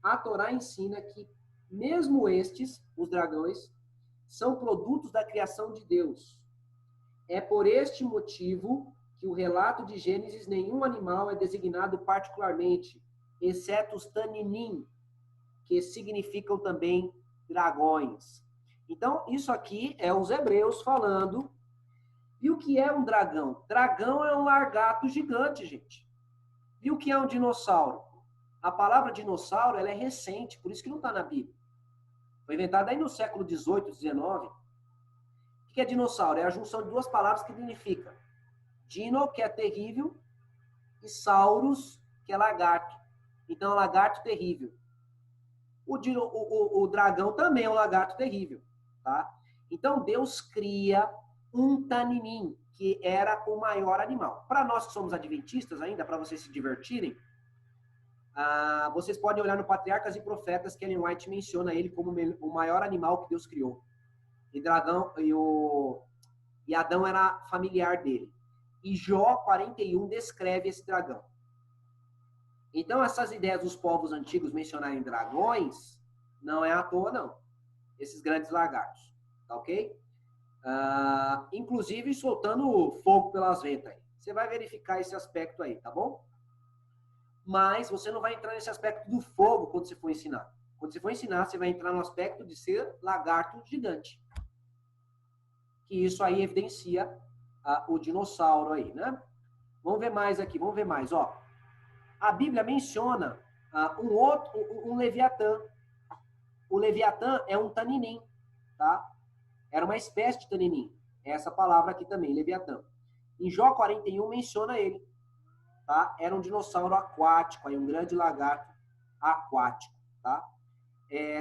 A Torá ensina que mesmo estes, os dragões, são produtos da criação de Deus. É por este motivo que o relato de Gênesis, nenhum animal é designado particularmente, exceto os taninim, que significam também dragões. Então, isso aqui é os hebreus falando. E o que é um dragão? Dragão é um lagarto gigante, gente. E o que é um dinossauro? A palavra dinossauro, ela é recente, por isso que não está na Bíblia. Foi inventada aí no século XVIII, XIX. O que é dinossauro? É a junção de duas palavras que significa dino, que é terrível, e saurus, que é lagarto. Então, lagarto terrível. O dragão também é um lagarto terrível, tá? Então, Deus cria um taninim, que era o maior animal. Para nós que somos adventistas ainda, para vocês se divertirem, vocês podem olhar no Patriarcas e Profetas, que Ellen White menciona ele como o maior animal que Deus criou. E Adão era familiar dele. E Jó 41 descreve esse dragão. Então, essas ideias dos povos antigos mencionarem dragões, não é à toa, não. Esses grandes lagartos, tá ok? Inclusive soltando fogo pelas ventas. Você vai verificar esse aspecto aí, tá bom? Mas você não vai entrar nesse aspecto do fogo quando você for ensinar. Quando você for ensinar, você vai entrar no aspecto de ser lagarto gigante. Que isso aí evidencia o dinossauro aí, né? Vamos ver mais aqui, vamos ver mais, ó. A Bíblia menciona um Leviatã. o Leviatã é um taninim, tá? Era uma espécie de taninim. Essa palavra aqui também, Leviatã. Em Jó 41 menciona ele, tá? Era um dinossauro aquático, aí um grande lagarto aquático, tá?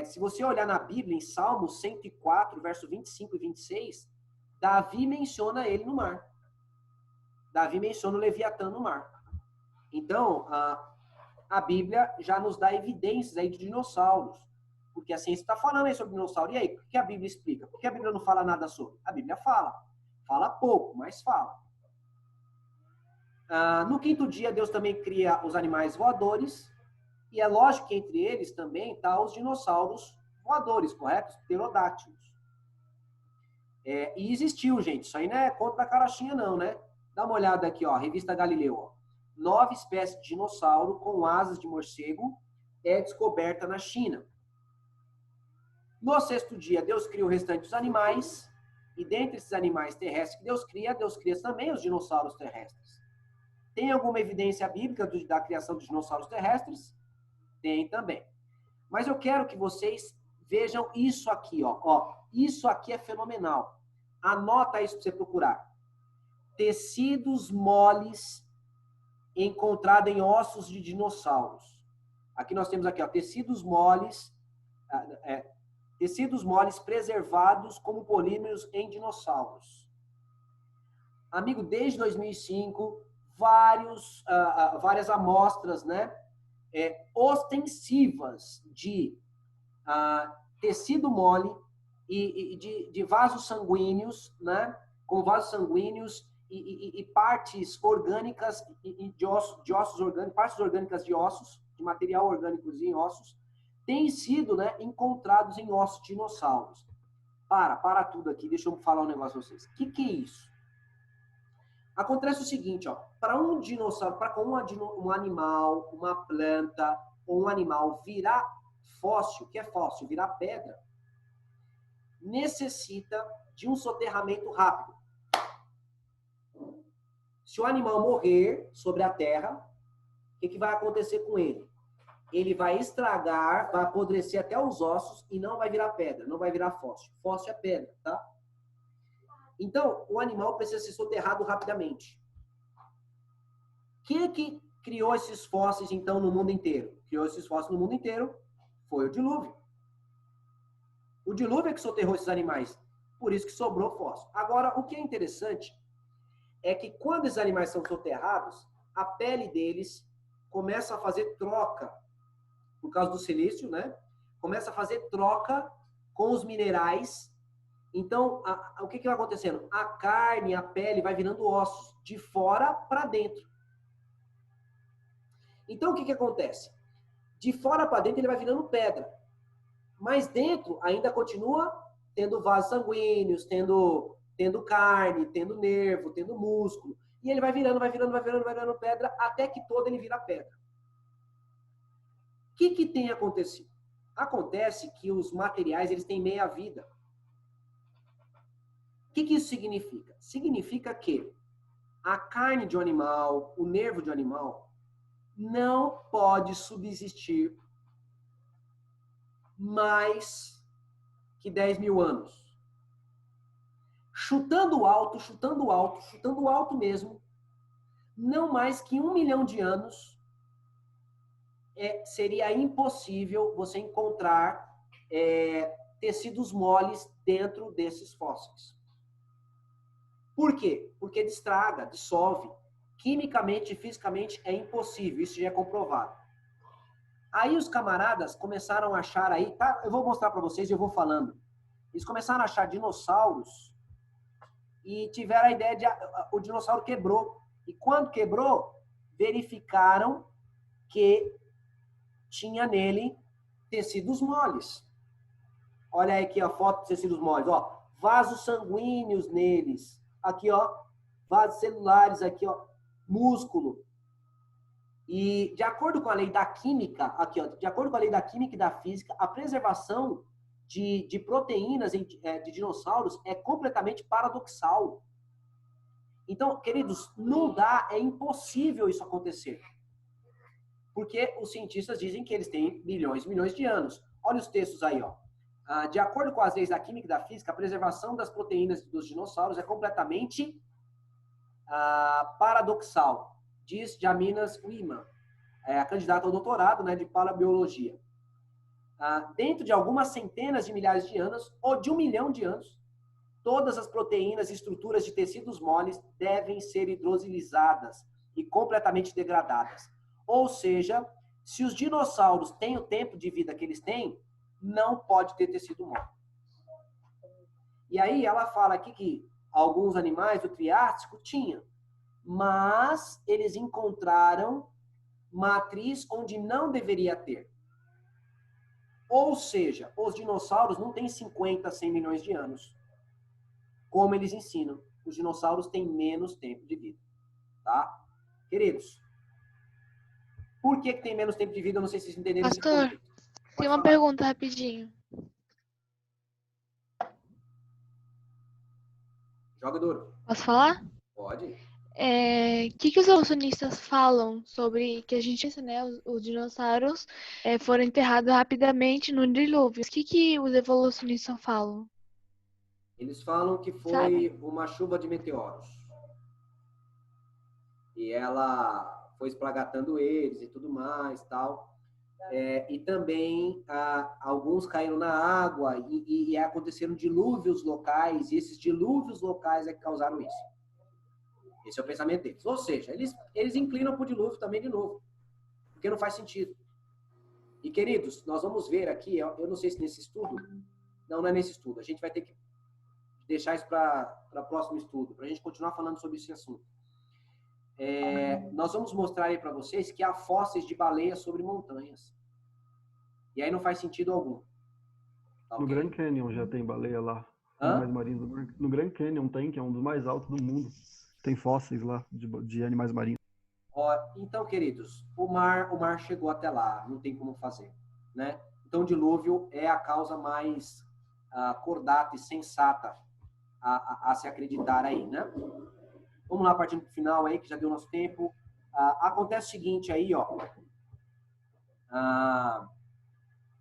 Se você olhar na Bíblia, em Salmos 104, verso 25 e 26, Davi menciona ele no mar. Davi menciona o Leviatã no mar. Então, a Bíblia já nos dá evidências aí de dinossauros. Porque a ciência está falando aí sobre dinossauro. E aí, o que a Bíblia explica? Por que a Bíblia não fala nada sobre? A Bíblia fala. Fala pouco, mas fala. No quinto dia, Deus também cria os animais voadores. E é lógico que entre eles também tá os dinossauros voadores, correto? Pterodáctilos. E existiu, gente. Isso aí não é conto da carochinha, não, né? Dá uma olhada aqui, ó. Revista Galileu, ó. 9 espécies de dinossauro com asas de morcego é descoberta na China. No sexto dia, Deus cria o restante dos animais. E dentre esses animais terrestres que Deus cria também os dinossauros terrestres. Tem alguma evidência bíblica da criação dos dinossauros terrestres? Tem também. Mas eu quero que vocês vejam isso aqui, ó. Isso aqui é fenomenal. Anota isso para você procurar. Tecidos moles encontrados em ossos de dinossauros. Aqui nós temos aqui, ó, tecidos moles preservados como polímeros em dinossauros. Amigo, desde 2005, várias amostras, né? Ostensivas de tecido mole e de vasos sanguíneos, né? Com vasos sanguíneos e partes orgânicas de ossos orgânicos, partes orgânicas de ossos, de material orgânico em ossos, têm sido, né, encontrados em ossos de dinossauros. Para tudo aqui, deixa eu falar um negócio para vocês. O que é isso? Acontece o seguinte, ó, para um dinossauro, para um animal, uma planta ou um animal virar fóssil, que é fóssil, virar pedra, necessita de um soterramento rápido. Se o animal morrer sobre a terra, o que vai acontecer com ele? Ele vai estragar, vai apodrecer até os ossos e não vai virar pedra, não vai virar fóssil. Fóssil é pedra, tá? Então, o animal precisa ser soterrado rapidamente. Quem é que criou esses fósseis, então, no mundo inteiro? Criou esses fósseis no mundo inteiro foi o dilúvio. O dilúvio é que soterrou esses animais. Por isso que sobrou fóssil. Agora, o que é interessante é que quando esses animais são soterrados, a pele deles começa a fazer troca, por causa do silício, né? Começa a fazer troca com os minerais. Então, o que vai acontecendo? A carne, a pele vai virando ossos, de fora para dentro. Então, o que acontece? De fora para dentro ele vai virando pedra. Mas dentro ainda continua tendo vasos sanguíneos, tendo carne, tendo nervo, tendo músculo. E ele vai virando pedra, até que todo ele vira pedra. O que tem acontecido? Acontece que os materiais eles têm meia vida. O que isso significa? Significa que a carne de um animal, o nervo de um animal, não pode subsistir mais que 10 mil anos. Chutando alto mesmo, não mais que 1 milhão de anos, seria impossível você encontrar tecidos moles dentro desses fósseis. Por quê? Porque destraga, dissolve. Quimicamente e fisicamente é impossível, isso já é comprovado. Aí os camaradas começaram a achar aí, tá? Eu vou mostrar para vocês e eu vou falando. Eles começaram a achar dinossauros e tiveram a ideia de o dinossauro quebrou. E quando quebrou, verificaram que tinha nele tecidos moles. Olha aí aqui a foto de tecidos moles, ó, vasos sanguíneos neles. Aqui, ó, vasos celulares aqui, ó, músculo. E de acordo com a lei da química, aqui, ó, de acordo com a lei da química e da física, a preservação de proteínas de dinossauros é completamente paradoxal. Então, queridos, não dá, é impossível isso acontecer. Porque os cientistas dizem que eles têm milhões e milhões de anos. Olha os textos aí, ó. De acordo com as leis da química e da física, a preservação das proteínas dos dinossauros é completamente paradoxal, diz Jaminas Wiman, a candidata ao doutorado, né, de paleobiologia. Dentro de algumas centenas de milhares de anos, ou de 1 milhão de anos, todas as proteínas e estruturas de tecidos moles devem ser hidrosilizadas e completamente degradadas. Ou seja, se os dinossauros têm o tempo de vida que eles têm, não pode ter tecido mole. E aí ela fala aqui que alguns animais do Triássico tinham, mas eles encontraram matriz onde não deveria ter. Ou seja, os dinossauros não têm 50, 100 milhões de anos, como eles ensinam. Os dinossauros têm menos tempo de vida, tá? Queridos, por que tem menos tempo de vida? Eu não sei se vocês entenderam. Pastor, tem uma pergunta rapidinho. Joga duro. Posso falar? Pode. O que os evolucionistas falam sobre que a gente pensa, né? Os dinossauros foram enterrados rapidamente no dilúvio. O que os evolucionistas falam? Eles falam que foi uma chuva de meteoros. E ela foi esplagatando eles e tudo mais, tal. E também alguns caíram na água e aconteceram dilúvios locais, e esses dilúvios locais é que causaram isso. Esse é o pensamento deles. Ou seja, eles inclinam para o dilúvio também de novo, porque não faz sentido. E, queridos, nós vamos ver aqui, eu não sei se nesse estudo, não é nesse estudo, a gente vai ter que deixar isso para o próximo estudo, para a gente continuar falando sobre esse assunto. Nós vamos mostrar aí para vocês que há fósseis de baleia sobre montanhas. E aí não faz sentido algum. Tá, no okay? Grand Canyon já tem baleia lá. Animais marinhos do mar. No Grand Canyon tem, que é um dos mais altos do mundo. Tem fósseis lá de animais marinhos. Então, queridos, o mar chegou até lá, não tem como fazer, né? Então, o dilúvio é a causa mais cordata e sensata a se acreditar aí, né? Vamos lá, partindo para o final aí, que já deu nosso tempo. Acontece o seguinte aí, ó.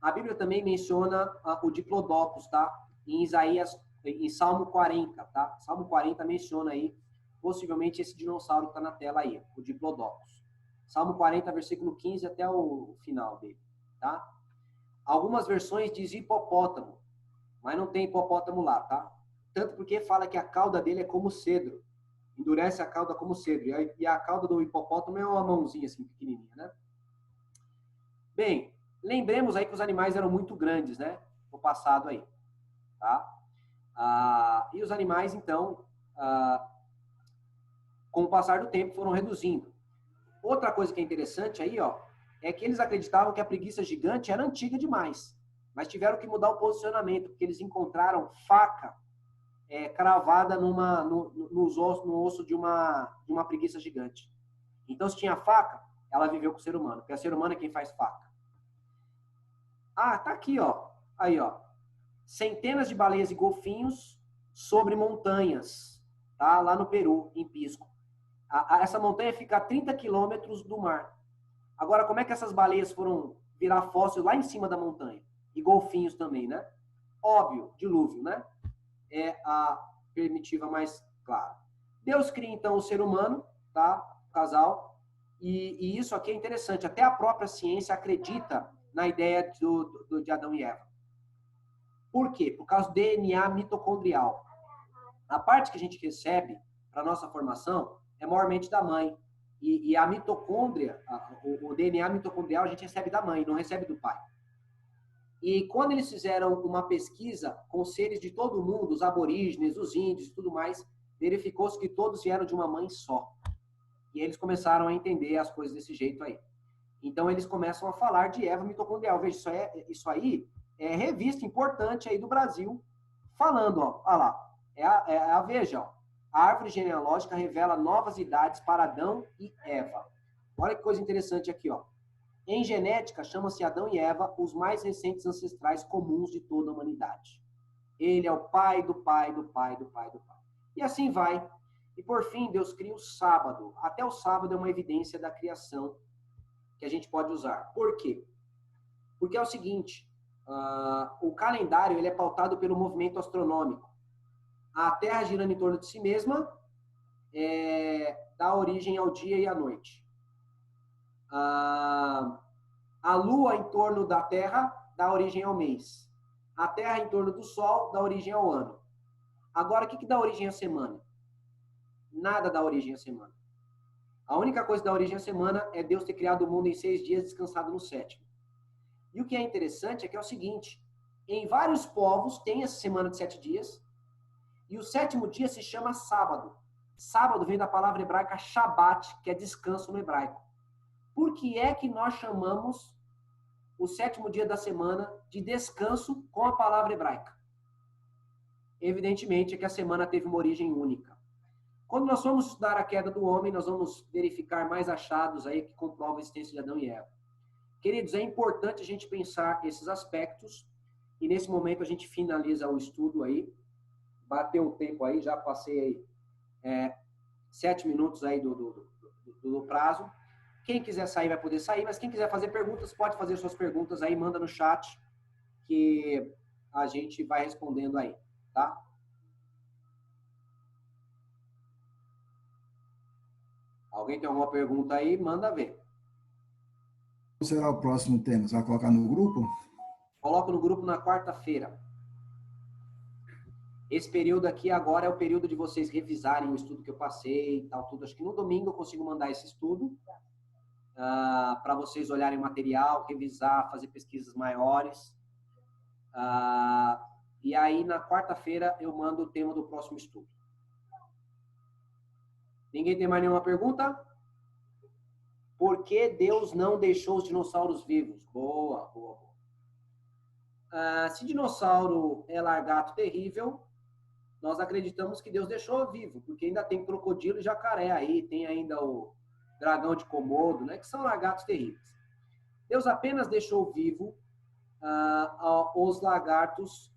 A Bíblia também menciona o Diplodocus, tá? Em Salmo 40, tá? Salmo 40 menciona aí, possivelmente, esse dinossauro que está na tela aí, o Diplodocus. Salmo 40, versículo 15 até o final dele, tá? Algumas versões dizem hipopótamo, mas não tem hipopótamo lá, tá? Tanto porque fala que a cauda dele é como cedro. Endurece a cauda como cedro. E a cauda do hipopótamo é uma mãozinha assim, pequenininha, né? Bem, lembremos aí que os animais eram muito grandes, né? No passado aí, tá? E os animais, então, com o passar do tempo, foram reduzindo. Outra coisa que é interessante aí, ó, é que eles acreditavam que a preguiça gigante era antiga demais, mas tiveram que mudar o posicionamento, porque eles encontraram faca cravada no osso de uma preguiça gigante. Então, se tinha faca, ela viveu com o ser humano, porque o ser humano é quem faz faca. Tá aqui, ó. Aí, ó. Centenas de baleias e golfinhos sobre montanhas, tá? Lá no Peru, em Pisco. Essa montanha fica a 30 quilômetros do mar. Agora, como é que essas baleias foram virar fóssil lá em cima da montanha? E golfinhos também, né? Óbvio, dilúvio, né? É a primitiva mais clara. Deus cria, então, o ser humano, tá? O casal. E isso aqui é interessante. Até a própria ciência acredita na ideia de Adão e Eva. Por quê? Por causa do DNA mitocondrial. A parte que a gente recebe para nossa formação é maiormente da mãe. E a mitocôndria, o DNA mitocondrial, a gente recebe da mãe, não recebe do pai. E quando eles fizeram uma pesquisa com seres de todo o mundo, os aborígenes, os índios e tudo mais, verificou-se que todos vieram de uma mãe só. E eles começaram a entender as coisas desse jeito aí. Então, eles começam a falar de Eva mitocondrial. Veja, isso aí é revista importante aí do Brasil, falando, ó, olha lá, veja, ó, a árvore genealógica revela novas idades para Adão e Eva. Olha que coisa interessante aqui, ó. Em genética, chama-se Adão e Eva os mais recentes ancestrais comuns de toda a humanidade. Ele é o pai do pai do pai do pai do pai. E assim vai. E por fim, Deus cria o sábado. Até o sábado é uma evidência da criação que a gente pode usar. Por quê? Porque é o seguinte, o calendário ele é pautado pelo movimento astronômico. A Terra girando em torno de si mesma dá origem ao dia e à noite. A Lua em torno da Terra dá origem ao mês. A Terra em torno do Sol dá origem ao ano. Agora, o que dá origem à semana? Nada dá origem à semana. A única coisa que dá origem à semana é Deus ter criado o mundo em 6 dias, descansado no 7º. E o que é interessante é que é o seguinte, em vários povos tem essa semana de 7 dias, e o 7º dia se chama sábado. Sábado vem da palavra hebraica Shabat, que é descanso no hebraico. Por que é que nós chamamos o 7º dia da semana de descanso com a palavra hebraica? Evidentemente é que a semana teve uma origem única. Quando nós vamos estudar a queda do homem, nós vamos verificar mais achados aí que comprovam a existência de Adão e Eva. Queridos, é importante a gente pensar esses aspectos, e nesse momento a gente finaliza o estudo aí. Bateu o tempo aí, já passei aí 7 minutos aí do prazo. Quem quiser sair vai poder sair, mas quem quiser fazer perguntas, pode fazer suas perguntas aí, manda no chat, que a gente vai respondendo aí, tá? Alguém tem alguma pergunta aí? Manda ver. Qual será o próximo tema? Você vai colocar no grupo? Coloco no grupo na quarta-feira. Esse período aqui agora é o período de vocês revisarem o estudo que eu passei e tal, tudo. Acho que no domingo eu consigo mandar esse estudo para vocês olharem o material, revisar, fazer pesquisas maiores. E aí, na quarta-feira, eu mando o tema do próximo estudo. Ninguém tem mais nenhuma pergunta? Por que Deus não deixou os dinossauros vivos? Boa, boa, boa. Se dinossauro é lagarto terrível, nós acreditamos que Deus deixou vivo, porque ainda tem crocodilo e jacaré aí, tem ainda o dragão de Komodo, né, que são lagartos terríveis. Deus apenas deixou vivo os lagartos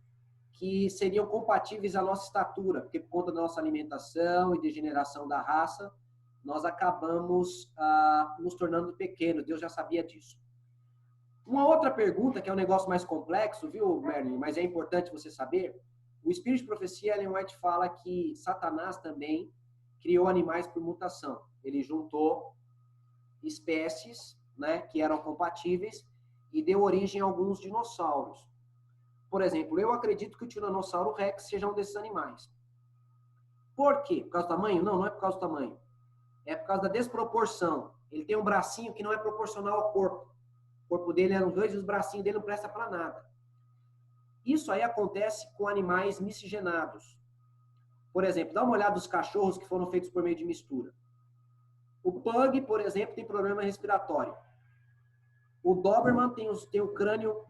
que seriam compatíveis à nossa estatura, porque por conta da nossa alimentação e degeneração da raça, nós acabamos nos tornando pequenos. Deus já sabia disso. Uma outra pergunta, que é um negócio mais complexo, viu, Merlin? Mas é importante você saber. O Espírito de Profecia, Ellen White fala que Satanás também criou animais por mutação. Ele juntou espécies, né, que eram compatíveis e deu origem a alguns dinossauros. Por exemplo, eu acredito que o Tiranossauro Rex seja um desses animais. Por quê? Por causa do tamanho? Não, não é por causa do tamanho. É por causa da desproporção. Ele tem um bracinho que não é proporcional ao corpo. O corpo dele é uns 2 e os bracinhos dele não prestam para nada. Isso aí acontece com animais miscigenados. Por exemplo, dá uma olhada nos cachorros que foram feitos por meio de mistura. O Pug, por exemplo, tem problema respiratório. O Doberman tem o crânio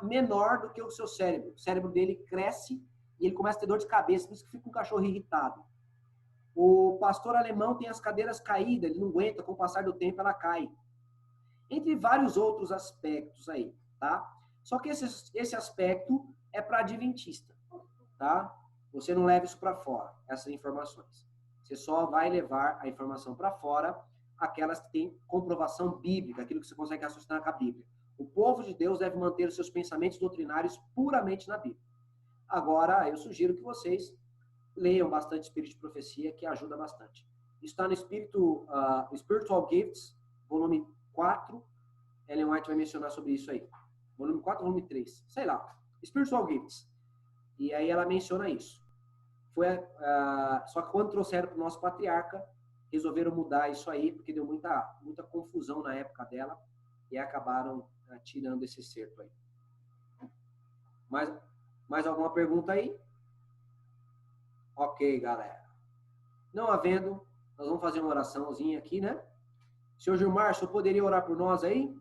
menor do que o seu cérebro. O cérebro dele cresce e ele começa a ter dor de cabeça, por isso que fica um cachorro irritado. O pastor alemão tem as cadeiras caídas, ele não aguenta, com o passar do tempo ela cai. Entre vários outros aspectos aí, tá? Só que esse aspecto é para adventista, tá? Você não leva isso para fora, essas informações. Você só vai levar a informação para fora, aquelas que têm comprovação bíblica, aquilo que você consegue raciocinar com a Bíblia. O povo de Deus deve manter os seus pensamentos doutrinários puramente na Bíblia. Agora, eu sugiro que vocês leiam bastante Espírito de Profecia, que ajuda bastante. Isso está no Spiritual Gifts, volume 4. Ellen White vai mencionar sobre isso aí. Volume 4, volume 3. Sei lá. Spiritual Gifts. E aí ela menciona isso. Só que quando trouxeram para o nosso patriarca, resolveram mudar isso aí, porque deu muita confusão na época dela, e acabaram tirando esse certo aí. Mais alguma pergunta aí? Ok, galera. Não havendo, nós vamos fazer uma oraçãozinha aqui, né? Senhor Gilmar, o senhor poderia orar por nós aí?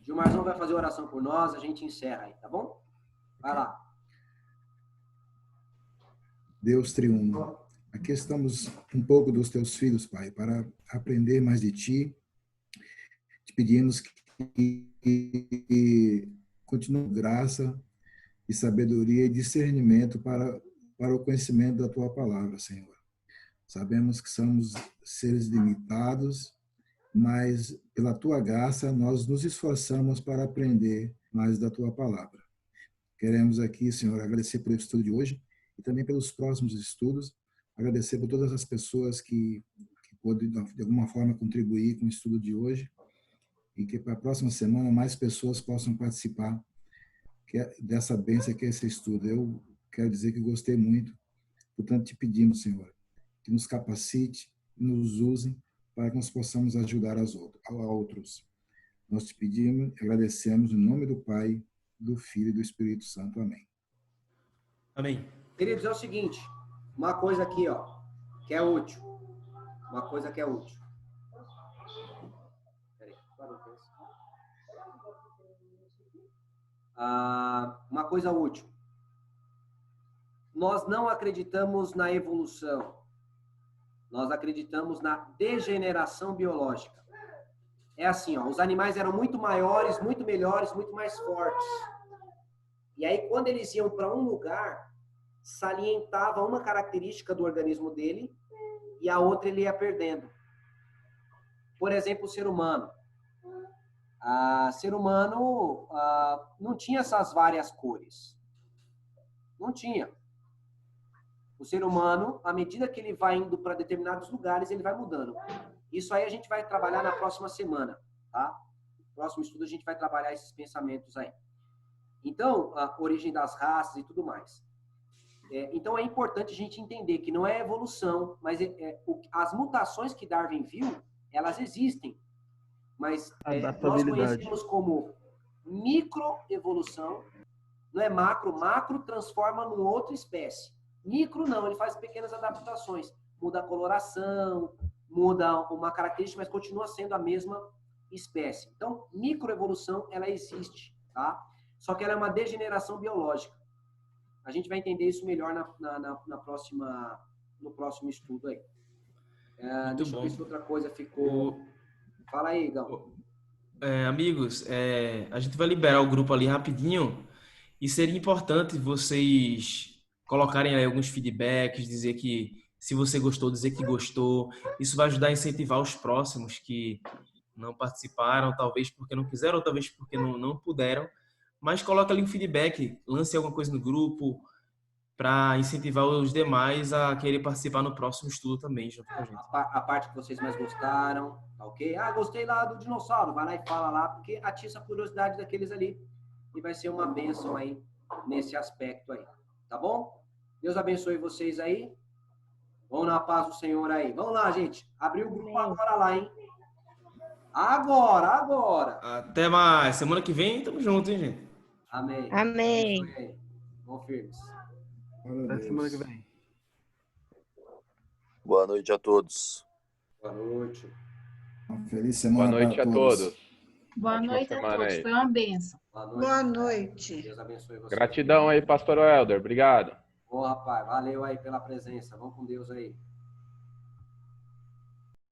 Gilmarzão vai fazer oração por nós, a gente encerra aí, tá bom? Vai lá. Deus triuno, aqui estamos um pouco dos teus filhos, Pai, para aprender mais de ti. Te pedimos que continue graça e sabedoria e discernimento para o conhecimento da tua palavra, Senhor. Sabemos que somos seres limitados mas pela tua graça nós nos esforçamos para aprender mais da tua palavra. Queremos aqui, Senhor, agradecer pelo estudo de hoje e também pelos próximos estudos, agradecer por todas as pessoas que podem, de alguma forma, contribuir com o estudo de hoje e que para a próxima semana mais pessoas possam participar dessa bênção que é esse estudo. Eu quero dizer que gostei muito, portanto te pedimos, Senhor, que nos capacite e nos use para que nós possamos ajudar a outros. Nós te pedimos e agradecemos em nome do Pai, do Filho e do Espírito Santo. Amém. Amém. Queridos, é o seguinte, uma coisa aqui, ó, que é útil. Uma coisa que é útil. Peraí, uma coisa útil. Nós não acreditamos na evolução. Nós acreditamos na degeneração biológica. É assim, ó, os animais eram muito maiores, muito melhores, muito mais fortes. E aí, quando eles iam para um lugar, salientava uma característica do organismo dele e a outra ele ia perdendo. Por exemplo, o ser humano. Ser humano não tinha essas várias cores. Não tinha. O ser humano, à medida que ele vai indo para determinados lugares, ele vai mudando. Isso aí a gente vai trabalhar na próxima semana, tá? No próximo estudo a gente vai trabalhar esses pensamentos aí. Então, a origem das raças e tudo mais. Então, é importante a gente entender que não é evolução, mas as mutações que Darwin viu, elas existem. Mas nós conhecemos como microevolução, não é macro. Macro transforma numa outra espécie. Micro não, ele faz pequenas adaptações. Muda a coloração, muda uma característica, mas continua sendo a mesma espécie. Então, microevolução, ela existe, tá? Só que ela é uma degeneração biológica. A gente vai entender isso melhor no próximo estudo aí. Deixa eu ver se outra coisa ficou... Fala aí, Gão. Amigos, a gente vai liberar o grupo ali rapidinho e seria importante vocês colocarem aí alguns feedbacks, dizer que se você gostou, dizer que gostou. Isso vai ajudar a incentivar os próximos que não participaram, talvez porque não quiseram, ou talvez porque não puderam. Mas coloca ali um feedback, lance alguma coisa no grupo para incentivar os demais a querer participar no próximo estudo também, junto com a gente. A parte que vocês mais gostaram, tá ok? Gostei lá do dinossauro, vai lá e fala lá, porque atiça a curiosidade daqueles ali e vai ser uma bênção aí nesse aspecto aí, tá bom? Deus abençoe vocês aí. Vamos na paz do Senhor aí. Vamos lá, gente. Abriu o grupo agora lá, hein? Agora. Até mais. Semana que vem, tamo junto, hein, gente? Amém. Amém. Vamos firmes. Até semana que vem. Boa noite a todos. Boa noite. Uma feliz semana. Boa noite a todos. Boa noite a todos. Foi uma bênção. Boa noite. Deus abençoe vocês. Gratidão aí, pastor Helder. Obrigado. Rapaz, valeu aí pela presença. Vamos com Deus aí.